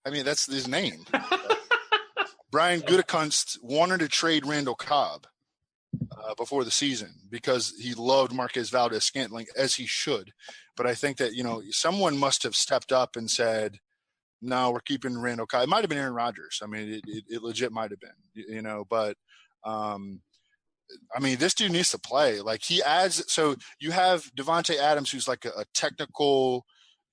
I mean, that's his name. Brian Gutekunst wanted to trade Randall Cobb before the season because he loved Marquez Valdez-Scantling, as he should. But I think that, someone must have stepped up and said, no, we're keeping Randall Cobb. It might have been Aaron Rodgers. I mean, it legit might have been, but I mean, this dude needs to play. Like, he adds – so you have Devontae Adams, who's like a technical,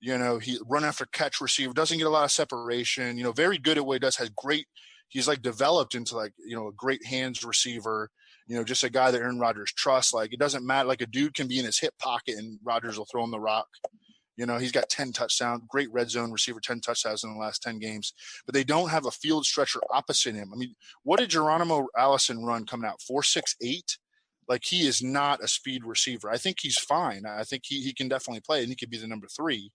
He run after catch receiver, doesn't get a lot of separation, very good at what he does, he's like developed into like, a great hands receiver, just a guy that Aaron Rodgers trusts. Like, it doesn't matter. Like, a dude can be in his hip pocket and Rodgers will throw him the rock. He's got 10 touchdowns, great red zone receiver, 10 touchdowns in the last 10 games, but they don't have a field stretcher opposite him. I mean, what did Geronimo Allison run coming out? 4.68? Like, he is not a speed receiver. I think he's fine. I think he can definitely play, and he could be the number 3.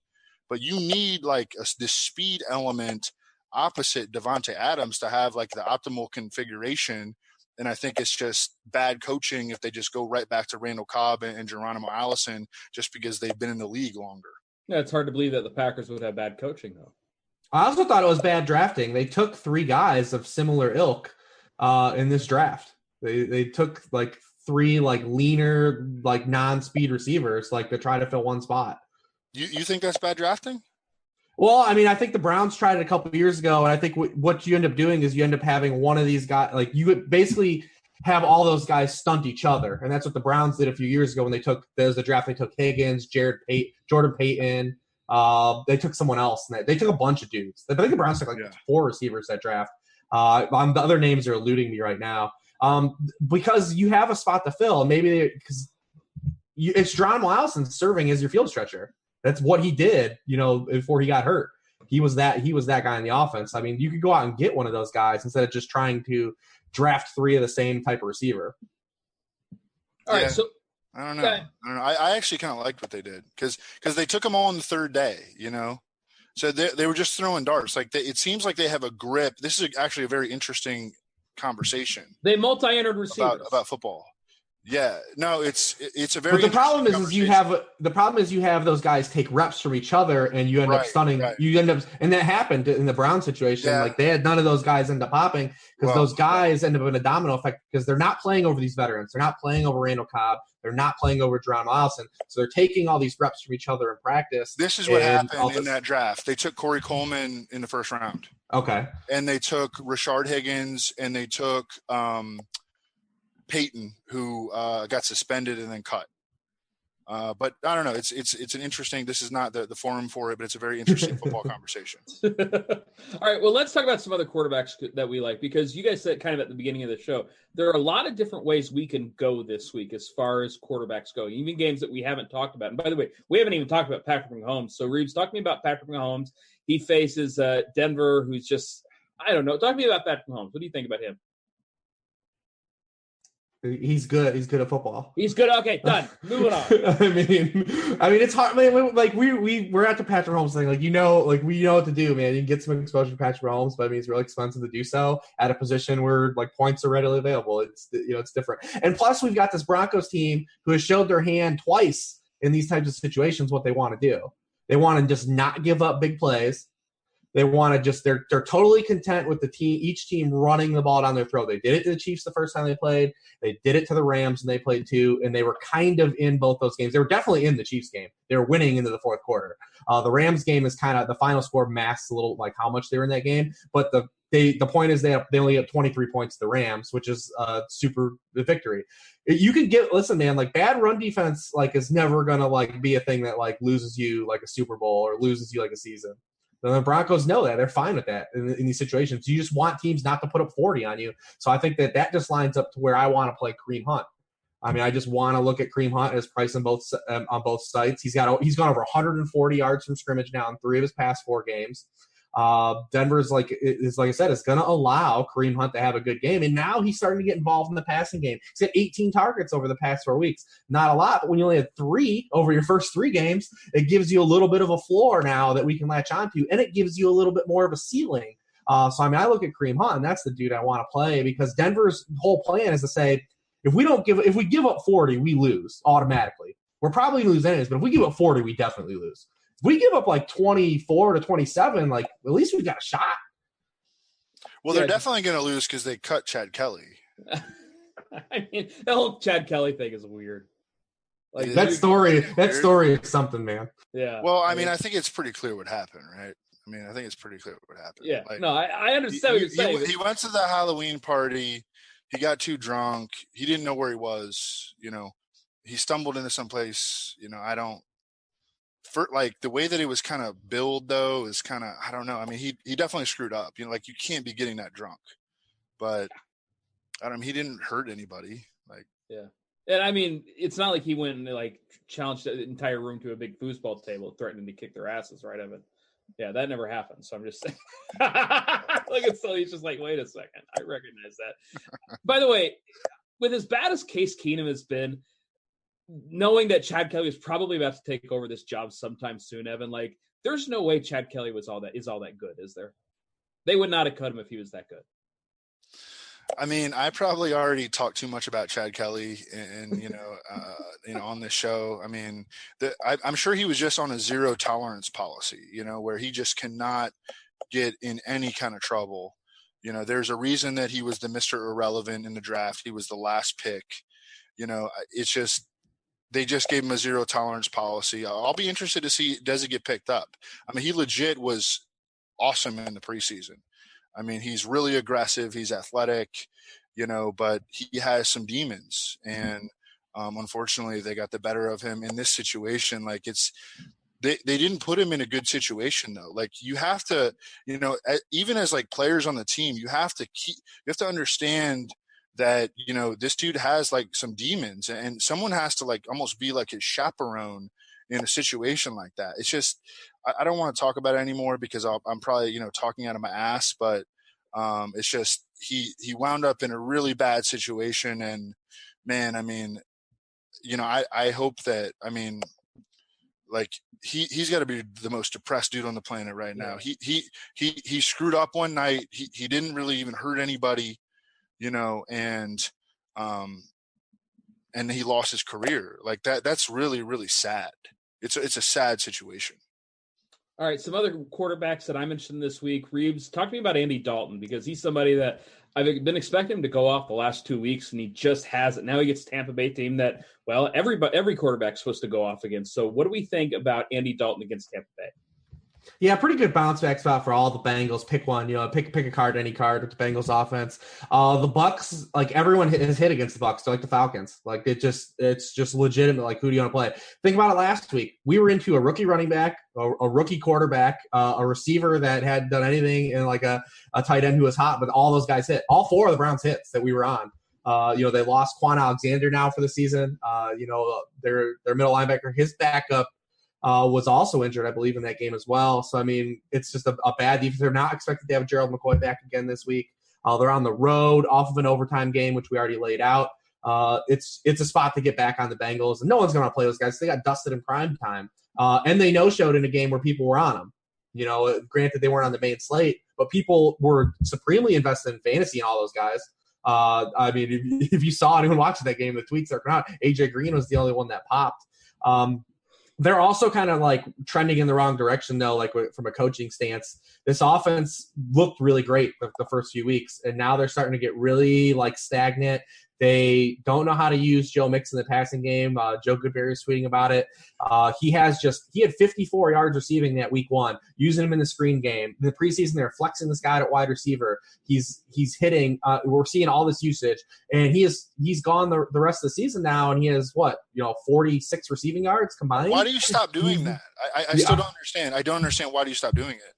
But you need like this speed element opposite Devontae Adams to have like the optimal configuration. And I think it's just bad coaching if they just go right back to Randall Cobb and Geronimo Allison just because they've been in the league longer.
Yeah, it's hard to believe that the Packers would have bad coaching, though.
I also thought it was bad drafting. They took 3 guys of similar ilk in this draft. They took like 3 like leaner, like non-speed receivers, like to try to fill one spot.
You think that's bad drafting?
Well, I mean, I think the Browns tried it a couple of years ago, and I think what you end up doing is you end up having one of these guys, like you would basically have all those guys stunt each other, and that's what the Browns did a few years ago when they took the draft. They took Higgins, Jordan Payton. They took someone else, and they took a bunch of dudes. I think the Browns took like 4 receivers that draft. The other names are eluding me right now because you have a spot to fill, and maybe it's Geronimo Allison serving as your field stretcher. That's what he did, before he got hurt. He was that guy in the offense. I mean, you could go out and get one of those guys instead of just trying to draft 3 of the same type of receiver.
All right, so
I don't know. I actually kind of liked what they did because they took them all on the 3rd day, So they were just throwing darts. Like it seems like they have a grip. This is actually a very interesting conversation.
They multi-entered receivers
about football. Yeah, no, it's a very.
But the problem is you have those guys take reps from each other, and you end up stunning. Right. You end up, and that happened in the Brown situation. Yeah. Like they had none of those guys end up popping because those guys end up in a domino effect because they're not playing over these veterans. They're not playing over Randall Cobb. They're not playing over Geronimo Allison. So they're taking all these reps from each other in practice.
This is what happened in that draft. They took Corey Coleman in the 1st round.
Okay.
And they took Rashard Higgins, and they took Peyton, who got suspended and then cut. But I don't know. It's an interesting. This is not the forum for it, but it's a very interesting football conversation.
All right. Well, let's talk about some other quarterbacks that we like because you guys said kind of at the beginning of the show there are a lot of different ways we can go this week as far as quarterbacks go, even games that we haven't talked about. And by the way, we haven't even talked about Patrick Mahomes. So Reeves, talk to me about Patrick Mahomes. He faces Denver, who's just I don't know. Talk to me about Patrick Mahomes. What do you think about him?
He's good. He's good at football.
He's good. Okay, done. Moving on.
I mean, it's hard. Like we're at the Patrick Mahomes thing. Like we know what to do, man. You can get some exposure to Patrick Mahomes, but I mean, it's really expensive to do so at a position where like points are readily available. It's it's different. And plus, we've got this Broncos team who has showed their hand twice in these types of situations. What they want to do, they want to just not give up big plays. They want to they're totally content with each team running the ball down their throat. They did it to the Chiefs the first time they played. They did it to the Rams and they played too, and they were kind of in both those games. They were definitely in the Chiefs game. They were winning into the 4th quarter. The Rams game is kind of the final score masks a little like how much they were in that game, but the point is they only have 23 points to the Rams, which is a super victory. You can listen, man, like bad run defense like is never gonna like be a thing that like loses you like a Super Bowl or loses you like a season. The Broncos know that. They're fine with that in these situations. You just want teams not to put up 40 on you. So I think that just lines up to where I want to play Kareem Hunt. I mean, I just want to look at Kareem Hunt as price on both sites. He's gone over 140 yards from scrimmage now in 3 of his past 4 games. Denver's like I said, it's going to allow Kareem Hunt to have a good game. And now he's starting to get involved in the passing game. He's had 18 targets over the past 4 weeks. Not a lot, but when you only had 3 over your first 3 games, it gives you a little bit of a floor now that we can latch onto, and it gives you a little bit more of a ceiling. So, I mean, I look at Kareem Hunt, and that's the dude I want to play because Denver's whole plan is to say, if we give up 40, we lose automatically. We're probably going to lose anyways, but if we give up 40, we definitely lose. If we give up like 24 to 27, like at least we got a shot.
Well, they're definitely going to lose because they cut Chad Kelly.
I mean, the whole Chad Kelly thing is weird.
Like that story is something, man.
Yeah.
Well, I mean, I think it's pretty clear what happened, right? I mean, I think it's pretty clear what happened.
Yeah.
Like,
no, I understand what you're saying.
He went to the Halloween party. He got too drunk. He didn't know where he was. He stumbled into someplace. for like the way that it was kind of billed though is kind of, I don't know. I mean, he definitely screwed up. You know, like you can't be getting that drunk. But I don't know, he didn't hurt anybody. Like,
yeah. And I mean, it's not like he went and like challenged the entire room to a big foosball table, threatening to kick their asses, right, Evan? Yeah, that never happened. So I'm just saying. Look at Sully. He's just like, wait a second. I recognize that. By the way, with as bad as Case Keenum has been, knowing that Chad Kelly is probably about to take over this job sometime soon, Evan, like, there's no way Chad Kelly is all that good, is there? They would not have cut him if he was that good.
I mean, I probably already talked too much about Chad Kelly and on this show. I mean, I'm sure he was just on a zero tolerance policy, where he just cannot get in any kind of trouble. There's a reason that he was the Mr. Irrelevant in the draft. He was the last pick. It's just, they just gave him a zero tolerance policy. I'll be interested to see, does it get picked up? I mean, he legit was awesome in the preseason. I mean, he's really aggressive. He's athletic, but he has some demons. And unfortunately, they got the better of him in this situation. Like, they didn't put him in a good situation, though. Like, you have to, even as like players on the team, you have to understand that, this dude has like some demons, and someone has to like almost be like his chaperone in a situation like that. It's just, I don't want to talk about it anymore because I'm probably, talking out of my ass, but it's just, he wound up in a really bad situation. And man, I mean, I hope that, I mean, like he's got to be the most depressed dude on the planet right now. He screwed up one night. He didn't really even hurt anybody, and he lost his career like that. That's really, really sad. It's a sad situation.
All right, some other quarterbacks that I mentioned this week. Reeves, talk to me about Andy Dalton, because he's somebody that I've been expecting him to go off the last 2 weeks, and he just hasn't. Now he gets Tampa Bay team that, well, every quarterback's supposed to go off against. So what do we think about Andy Dalton against Tampa Bay?
Yeah, pretty good bounce back spot for all the Bengals. Pick one, pick a card, any card with the Bengals offense. The Bucks, like everyone has hit against the Bucks, like the Falcons. Like it's just legitimate. Like, who do you want to play? Think about it. Last week, we were into a rookie running back, a rookie quarterback, a receiver that hadn't done anything, and like a tight end who was hot. But all those guys hit. All four of the Browns hits that we were on. They lost Quan Alexander now for the season. Their middle linebacker, his backup, was also injured, I believe, in that game as well. So, I mean, it's just a bad defense. They're not expected to have Gerald McCoy back again this week. They're on the road off of an overtime game, which we already laid out. It's a spot to get back on the Bengals, and no one's going to play those guys. They got dusted in prime time, and they no-showed in a game where people were on them. Granted, they weren't on the main slate, but people were supremely invested in fantasy and all those guys. I mean, if you saw anyone watching that game, the tweets are out. AJ Green was the only one that popped. They're also kind of like trending in the wrong direction, though, like from a coaching stance. This offense looked really great the first few weeks, and now they're starting to get really like stagnant. They don't know how to use Joe Mixon in the passing game. Joe Goodberry is tweeting about it. He had 54 yards receiving that week one, using him in the screen game. In the preseason, they're flexing this guy at wide receiver. He's hitting. We're seeing all this usage, and he's gone the rest of the season now, and he has 46 receiving yards combined.
Why do you stop doing that? I still don't understand. I don't understand why do you stop doing it?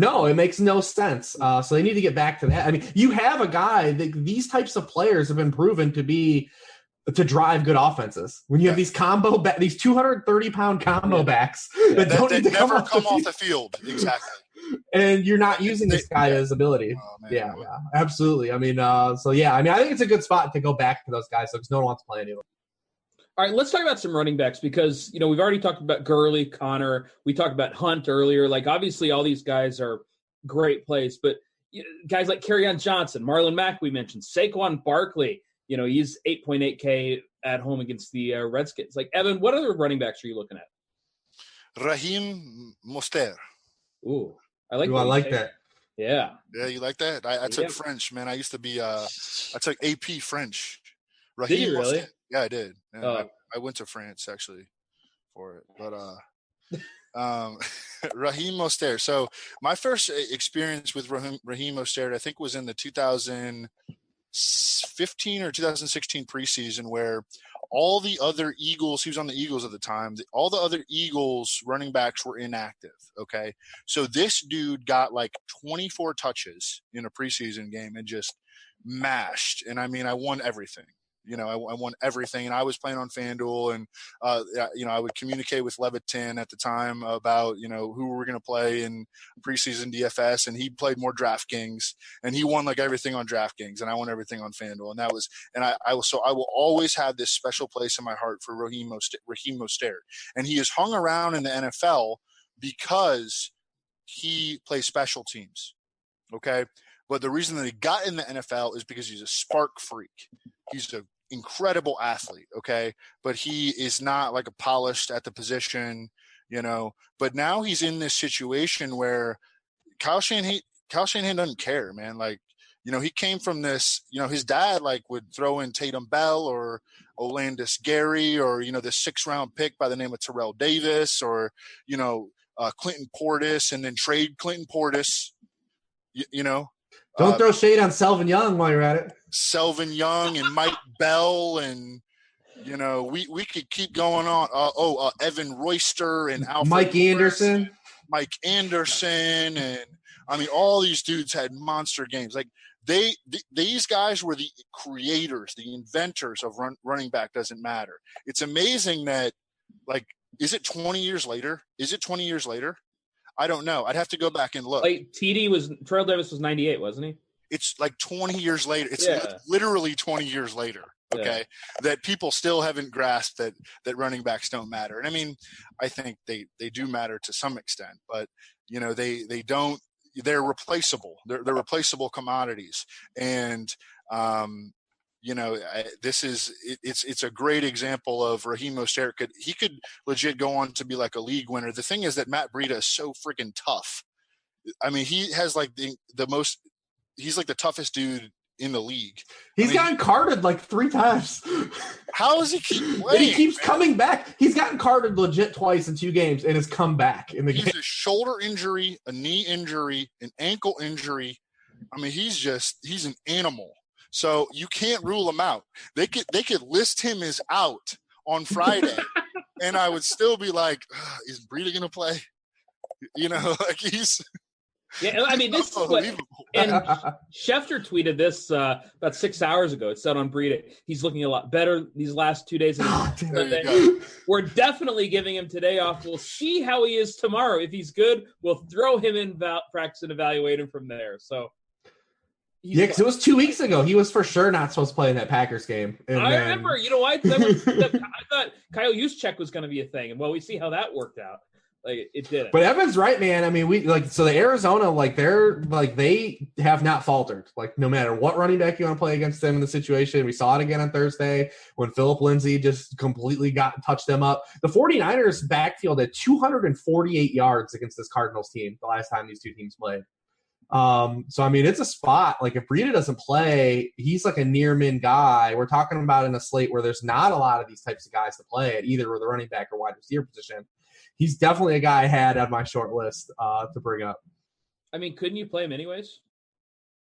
No, it makes no sense. So they need to get back to that. I mean, you have a guy these types of players have been proven to drive good offenses. When you have these these 230-pound combo backs that don't need to
never come off the field. Exactly.
And you're not using this guy's ability. Oh, yeah, absolutely. I mean, I think it's a good spot to go back to those guys because no one wants to play anymore.
All right, let's talk about some running backs because, we've already talked about Gurley, Connor. We talked about Hunt earlier. Like, obviously, all these guys are great plays, but guys like Kerryon Johnson, Marlon Mack, we mentioned, Saquon Barkley, he's 8.8K at home against the Redskins. Like, Evan, what other running backs are you looking at?
Raheem Mostert.
Ooh, I
like that.
Yeah.
Yeah, you like that? I took French, man. I used to be I took AP French.
Raheem Did you really?
Mostert. Yeah, I did. I went to France actually for it, but Raheem Mostert. So my first experience with Raheem Mostert, I think, was in the 2015 or 2016 preseason, where all the other Eagles, he was on the Eagles at the time, all the other Eagles running backs were inactive, okay? So this dude got like 24 touches in a preseason game and just mashed. And I mean, I won everything. You know, I won everything, and I was playing on FanDuel, and you know, I would communicate with Levitin at the time about, you know, who we were going to play in preseason DFS, and he played more DraftKings, and he won like everything on DraftKings, and I won everything on FanDuel, and that was, and I will always have this special place in my heart for Raheem Mostert, and he is hung around in the NFL because he plays special teams, okay. But the reason that he got in the NFL is because he's a spark freak. He's an incredible athlete, okay? But he is not like a polished at the position, you know. But now he's in this situation where Kyle Shanahan doesn't care, man. Like, you know, he came from this, you know, his dad like would throw in Tatum Bell or Olandis Gary or, you know, this 6th-round pick by the name of Terrell Davis or, you know, Clinton Portis, and then trade Clinton Portis, you know.
Don't throw shade on Selvin Young while you're at it.
Selvin Young and Mike Bell, and you know, we could keep going on. Evan Royster and Alfred
Mike Anderson,
and I mean, all these dudes had monster games. Like these guys were the creators, the inventors of running back. Doesn't matter. It's amazing that, like, is it 20 years later? I don't know. I'd have to go back and look.
Like Terrell Davis was 98, wasn't he?
It's like 20 years later. It's literally 20 years later, okay, that people still haven't grasped that running backs don't matter. And I mean, I think they do matter to some extent, but you know, they don't. They're replaceable. They're replaceable commodities. And you know, it's a great example of Raheem Mostert. He could legit go on to be like a league winner. The thing is that Matt Breida is so freaking tough. I mean, he has like he's like the toughest dude in the league.
He's gotten carded like 3 times.
How does he keep playing?
And he keeps coming back. He's gotten carded legit twice in 2 games and has come back in the game.
He's a shoulder injury, a knee injury, an ankle injury. I mean, he's an animal. So you can't rule him out. They could list him as out on Friday, and I would still be like, is Breida going to play? You know, like he's –
yeah, I mean, this is what – and Schefter tweeted this about 6 hours ago. It said on Breida, he's looking a lot better these last 2 days. We're definitely giving him today off. We'll see how he is tomorrow. If he's good, we'll throw him in practice and evaluate him from there. So –
yeah, because it was 2 weeks ago. He was for sure not supposed to play in that Packers game.
I remember. You know what? I thought Kyle Juszczyk was going to be a thing, and well, we see how that worked out. Like it didn't.
But Evan's right, man. I mean, the Arizona, they have not faltered. Like no matter what running back you want to play against them in the situation, we saw it again on Thursday when Phillip Lindsay just completely touched them up. The 49ers backfield had 248 yards against this Cardinals team the last time these two teams played. So I mean, it's a spot. Like if Breida doesn't play, he's like a near min guy. We're talking about in a slate where there's not a lot of these types of guys to play at either the running back or wide receiver position. He's definitely a guy I had on my short list to bring up.
I mean, couldn't you play him anyways?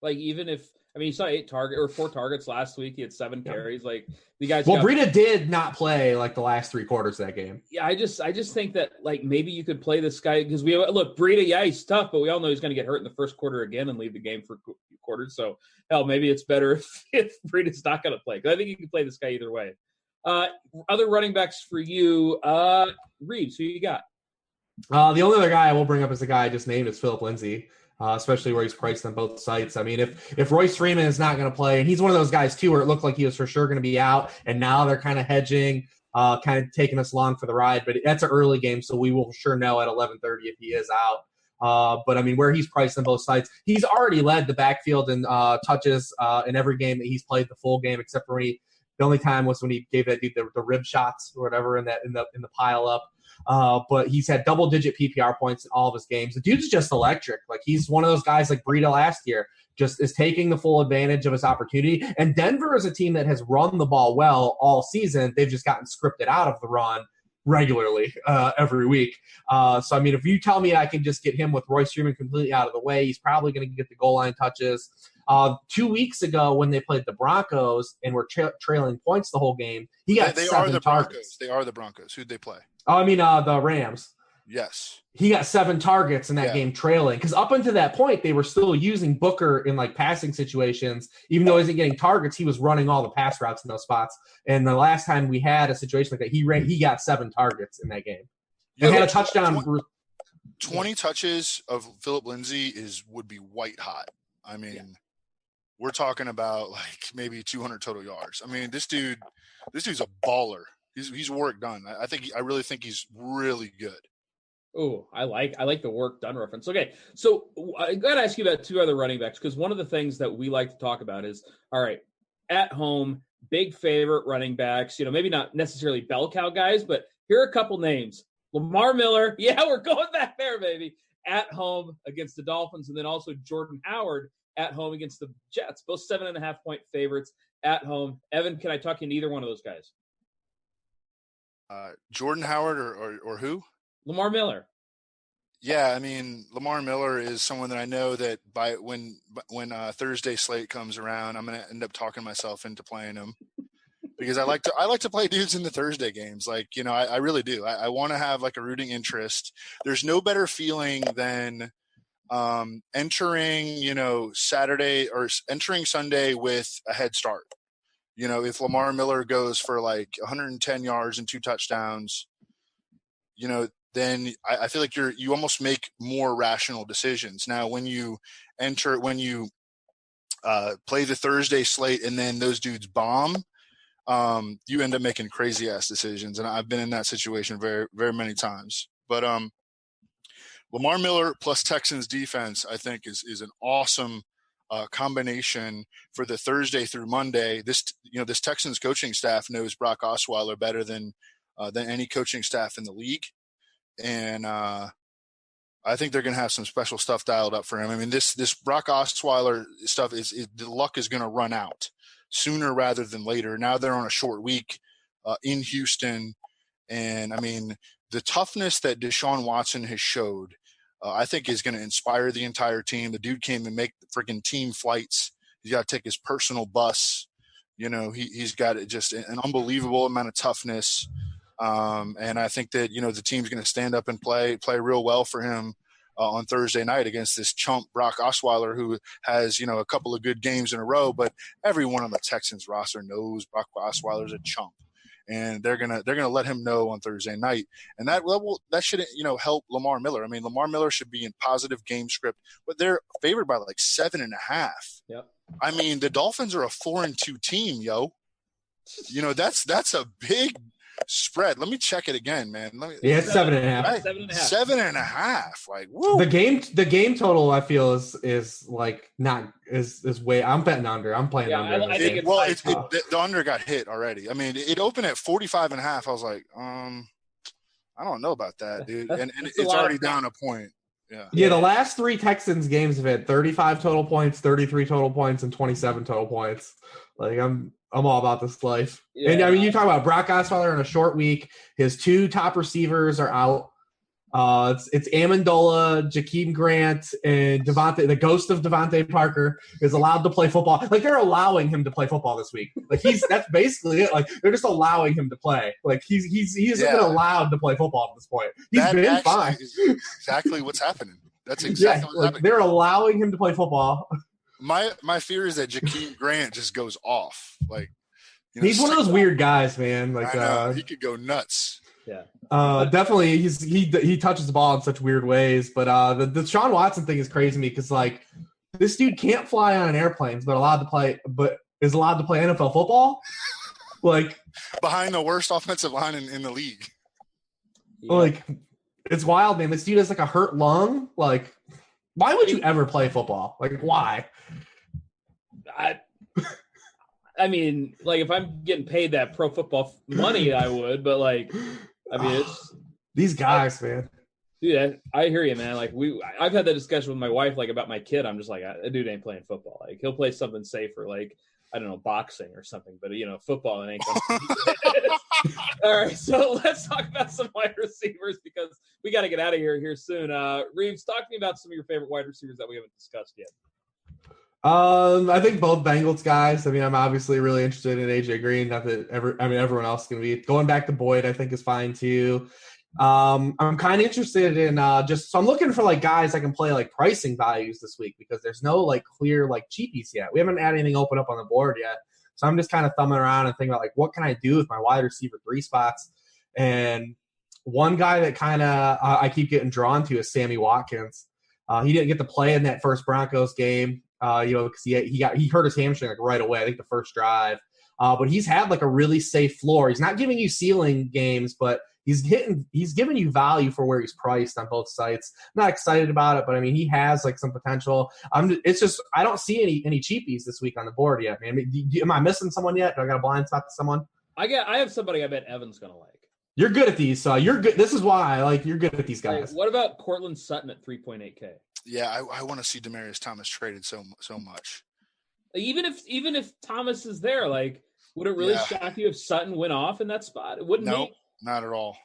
Like even if you saw 4 targets last week, he had 7 carries. Like the guys.
Well, Breida did not play like the last 3 quarters of that game.
Yeah, I just think that like maybe you could play this guy because Breida. Yeah, he's tough, but we all know he's going to get hurt in the first quarter again and leave the game for quarters. So hell, maybe it's better if Breida's not going to play. Because I think you can play this guy either way. Other running backs for you, Reeves. Who you got?
The only other guy I will bring up is the guy I just named is Phillip Lindsay. Especially where he's priced on both sites. I mean, if Royce Freeman is not going to play, and he's one of those guys too where it looked like he was for sure going to be out, and now they're kind of hedging, kind of taking us along for the ride. But that's an early game, so we will for sure know at 11:30 if he is out. But I mean, where he's priced on both sites, he's already led the backfield in touches in every game that he's played the full game, except for the only time was when he gave that dude the rib shots or whatever in the pile up. But he's had double-digit PPR points in all of his games. The dude's just electric. Like he's one of those guys like Breida last year, just is taking the full advantage of his opportunity. And Denver is a team that has run the ball well all season. They've just gotten scripted out of the run regularly every week. So, I mean, if you tell me I can just get him with Royce Freeman completely out of the way, he's probably going to get the goal line touches. 2 weeks ago when they played the Broncos and were trailing points the whole game, he got
they
7
are the
targets.
Broncos. They are the Broncos. Who'd they play?
Oh, I mean the Rams.
Yes.
He got 7 targets in that game trailing. Because up until that point, they were still using Booker in like passing situations. Even though he wasn't getting targets, he was running all the pass routes in those spots. And the last time we had a situation like that, he got 7 targets in that game. And had a touchdown.
20 touches of Phillip Lindsay would be white hot. I mean, we're talking about like maybe 200 total yards. I mean, this dude's a baller. He's work done. I really think he's really good.
Oh, I like the work done reference. Okay, so I got to ask you about 2 other running backs, because one of the things that we like to talk about is, all right, at home, big favorite running backs, maybe not necessarily bell cow guys, but here are a couple names. Lamar Miller, we're going back there, baby, at home against the Dolphins, and then also Jordan Howard at home against the Jets, both 7.5-point favorites at home. Evan, can I talk into either one of those guys?
Jordan Howard or who?
Lamar Miller.
Yeah, I mean, Lamar Miller is someone that I know that when Thursday slate comes around, I'm going to end up talking myself into playing him, because I like to play dudes in the Thursday games. Like, I really do. I want to have like a rooting interest. There's no better feeling than entering Saturday or entering Sunday with a head start. If Lamar Miller goes for like 110 yards and 2 touchdowns, then I feel like you almost make more rational decisions. Now, when you play the Thursday slate and then those dudes bomb, you end up making crazy ass decisions. And I've been in that situation very, very many times. But Lamar Miller plus Texans defense, I think is an awesome combination for the Thursday through Monday. This Texans coaching staff knows Brock Osweiler better than any coaching staff in the league. And I think they're going to have some special stuff dialed up for him. I mean, this Brock Osweiler stuff the luck is going to run out sooner rather than later. Now they're on a short week in Houston. And I mean, the toughness that Deshaun Watson has showed, I think is going to inspire the entire team. The dude came and make freaking team flights. He's got to take his personal bus. He's got just an unbelievable amount of toughness. And I think that, the team's going to stand up and play real well for him on Thursday night against this chump Brock Osweiler, who has, a couple of good games in a row, but everyone on the Texans roster knows Brock Osweiler's a chump, and they're going to let him know on Thursday night. And that should, help Lamar Miller. I mean, Lamar Miller should be in positive game script, but they're favored by like 7.5.
Yep.
I mean, the Dolphins are a 4-2 team, yo. That's a big spread. Let me check it again, man.
It's 7.5.
Right. 7.5. Like, woo.
The game total, I feel is like not is way. I'm betting under. I'm playing under.
I think
the under got hit already. I mean, it opened at 45.5. I was like, I don't know about that, dude. And it's already down a point. Yeah. The
last 3 Texans games have had 35 total points, 33 total points, and 27 total points. Like, I'm all about this life. Yeah. And I mean, you talk about Brock Osweiler in a short week. His 2 top receivers are out. It's Amendola, Jakeem Grant, and Devontae. The ghost of Devontae Parker is allowed to play football. Like, they're allowing him to play football this week. Like, that's basically it. Like, they're just allowing him to play. Like, he hasn't been allowed to play football at this point. He's been fine.
Exactly what's happening. That's exactly what's happening.
They're allowing him to play football.
My fear is that Jakeem Grant just goes off. Like,
he's one of those weird guys, man. Like,
he could go nuts.
Yeah.
Definitely, he touches the ball in such weird ways. But the Deshaun Watson thing is crazy to me because, like, this dude can't fly on an airplane, but is allowed to play NFL football. Like,
behind the worst offensive line in the league.
Yeah. Like, it's wild, man. This dude has like a hurt lung. Like, why would you ever play football? Like, why?
I mean, like, if I'm getting paid that pro football money, I would. But, like, I mean, it's
these guys, man.
Dude, I hear you, man. Like, I've had that discussion with my wife, like, about my kid. I'm just like, that dude ain't playing football. Like, he'll play something safer, like, I don't know, boxing or something. But, football ain't going to. All right, so let's talk about some wide receivers because we got to get out of here soon. Reeves, talk to me about some of your favorite wide receivers that we haven't discussed yet.
I think both Bengals guys. I mean, I'm obviously really interested in AJ Green. Not that everyone else can be. Going back to Boyd, I think is fine too. I'm kind of interested in so I'm looking for like guys I can play like pricing values this week because there's no like clear like cheapies yet. We haven't had anything open up on the board yet, so I'm just kind of thumbing around and thinking about like what can I do with my wide receiver 3 spots. And one guy that kind of I keep getting drawn to is Sammy Watkins. He didn't get to play in that first Broncos game, because he hurt his hamstring like right away. I think the first drive, but he's had like a really safe floor. He's not giving you ceiling games, but he's giving you value for where he's priced on both sites. I'm not excited about it, but I mean he has like some potential. It's just I don't see any cheapies this week on the board yet, man. I mean, am I missing someone yet? Do I got a blind spot to someone?
I have somebody I bet Evan's gonna like.
You're good at these, so you're good. This is why you're good at these guys.
Hey, what about Cortland Sutton at 3.8K?
Yeah, I want to see Demaryius Thomas traded so much.
Even if Thomas is there, like, would it really shock you if Sutton went off in that spot? It wouldn't.
No, not at all.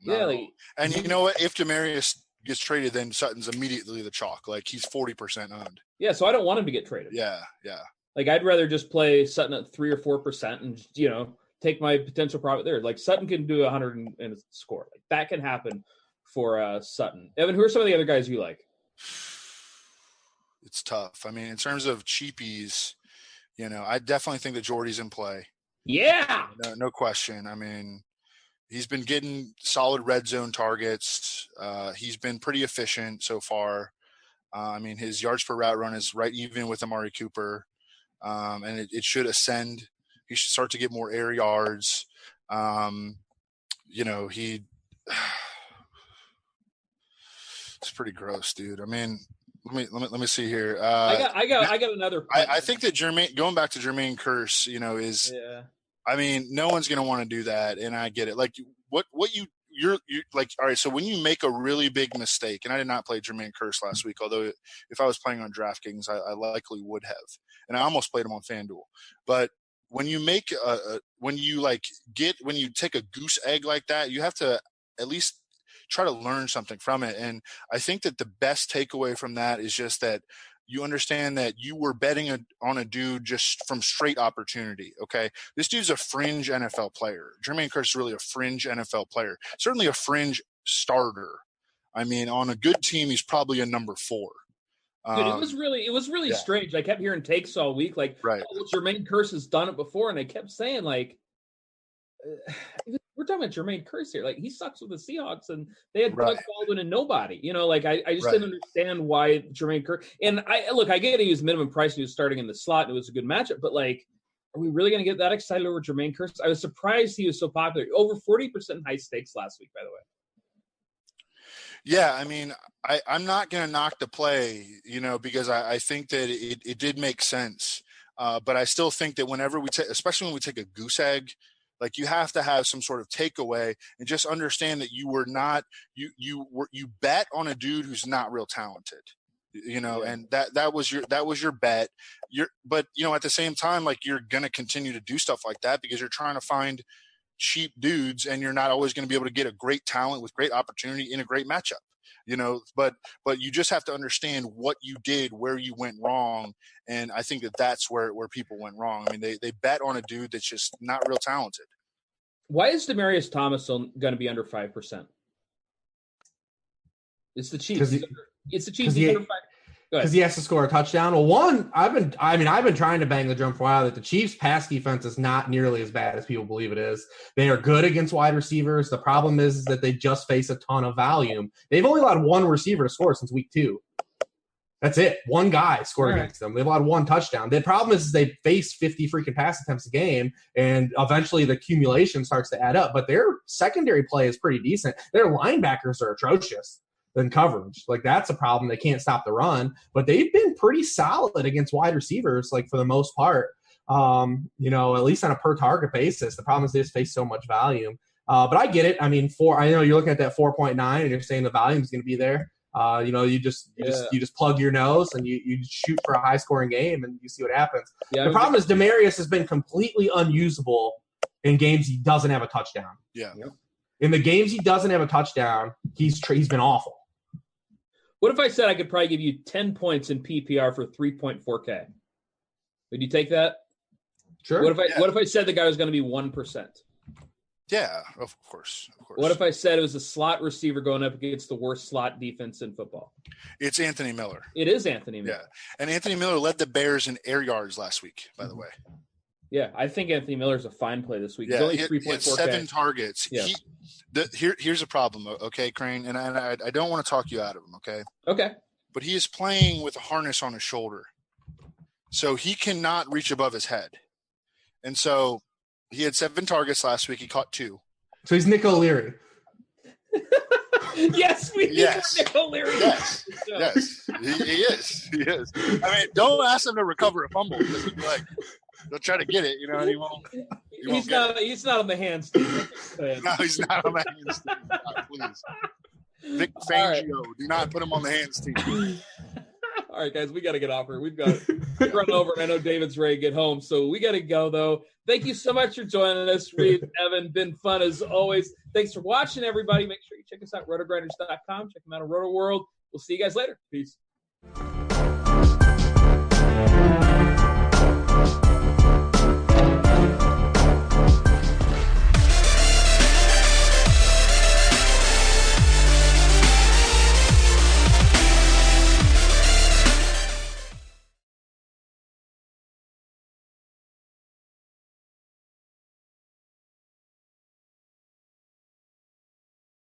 And you know what? If Demaryius gets traded, then Sutton's immediately the chalk. Like he's 40% owned.
Yeah, so I don't want him to get traded.
Yeah.
Like I'd rather just play Sutton at 3 or 4% and take my potential profit there. Like Sutton can do 100 and score. Like that can happen for Sutton. Evan, who are some of the other guys you like?
It's tough. I mean, in terms of cheapies, I definitely think that Jordy's in play.
Yeah.
No question. I mean, he's been getting solid red zone targets. He's been pretty efficient so far. I mean, his yards per route run is right even with Amari Cooper. And it should ascend. He should start to get more air yards. It's pretty gross, dude. I mean, let me see here.
I got another point.
I think that going back to Jermaine Kearse, is. Yeah. I mean, no one's going to want to do that, and I get it. Like, what you're like. All right, so when you make a really big mistake, and I did not play Jermaine Kearse last week, although if I was playing on DraftKings, I likely would have, and I almost played him on FanDuel. But when you make when you take a goose egg like that, you have to at least try to learn something from it. And I think that the best takeaway from that is just that you understand that you were betting on a dude just from straight opportunity. Okay. This dude's a fringe NFL player. Jermaine Kearse is really a fringe NFL player, certainly a fringe starter. I mean, on a good team, he's probably a number 4.
Dude, it was really strange. I kept hearing takes all week, like,
right.
Oh, Jermaine Kearse has done it before. And I kept saying, like, we're talking about Jermaine Kearse here. Like, he sucks with the Seahawks, and they had Doug Baldwin and nobody. I just didn't understand why Jermaine Kearse. And I get he was minimum price. He was starting in the slot, and it was a good matchup. But like, are we really going to get that excited over Jermaine Kearse? I was surprised he was so popular. Over 40% high stakes last week, by the way.
Yeah, I mean, I'm not going to knock the play, because I think that it did make sense. But I still think that whenever especially when we take a goose egg, like you have to have some sort of takeaway and just understand that you were not you bet on a dude who's not real talented, and that was your bet. But at the same time, like you're gonna continue to do stuff like that because you're trying to find cheap dudes, and you're not always going to be able to get a great talent with great opportunity in a great matchup. But you just have to understand what you did, where you went wrong. And I think that's where people went wrong. I mean, they bet on a dude that's just not real talented.
Why is Demaryius Thomas going to be under 5%? It's the Chiefs. It's the Chiefs.
Because he has to score a touchdown. Well, I've been trying to bang the drum for a while that the Chiefs' pass defense is not nearly as bad as people believe it is. They are good against wide receivers. The problem is that they just face a ton of volume. They've only allowed one receiver to score since week 2. That's it. One guy scored against them. They've allowed one touchdown. The problem is they face 50 freaking pass attempts a game, and eventually the accumulation starts to add up. But their secondary play is pretty decent. Their linebackers are atrocious than coverage. Like, that's a problem. They can't stop the run, but they've been pretty solid against wide receivers, like, for the most part, at least on a per target basis. The problem is they just face so much volume. But I get it. I mean, I know you're looking at that 4.9 and you're saying the volume is going to be there. You just plug your nose and you shoot for a high scoring game and you see what happens. Yeah, the problem is Demaryius has been completely unusable in games he doesn't have a touchdown.
Yeah.
In the games he doesn't have a touchdown, he's been awful.
What if I said I could probably give you 10 points in PPR for 3.4K? Would you take that?
Sure.
What if I said the guy was going to be 1%?
Yeah, of course.
What if I said it was a slot receiver going up against the worst slot defense in football?
It's Anthony Miller.
It is Anthony Miller.
Yeah, and Anthony Miller led the Bears in air yards last week, by the way.
Yeah, I think Anthony Miller's a fine play this week.
Yeah,
He's only 3.4K.
He had 7 targets.
Yeah.
Here's a problem, okay, Crane, and I don't want to talk you out of him, okay?
Okay.
But he is playing with a harness on his shoulder, so he cannot reach above his head. And so he had 7 targets last week. He caught 2.
So he's Nick O'Leary.
Yes, we need Nick O'Leary.
Yes, he is. He is. I mean, don't ask him to recover a fumble because he'll be like, he'll try to get it, you know, and he won't.
He's not on the hands team.
No, he's not on the hands team. God, please. Vic Fangio, do not put him on the hands team.
All right, guys, we got to get off here. We've got to run over. I know David's ready to get home, so we got to go, though. Thank you so much for joining us, Reed, Evan. Been fun as always. Thanks for watching, everybody. Make sure you check us out, RotoGrinders.com. Check them out on RotoWorld. We'll see you guys later. Peace.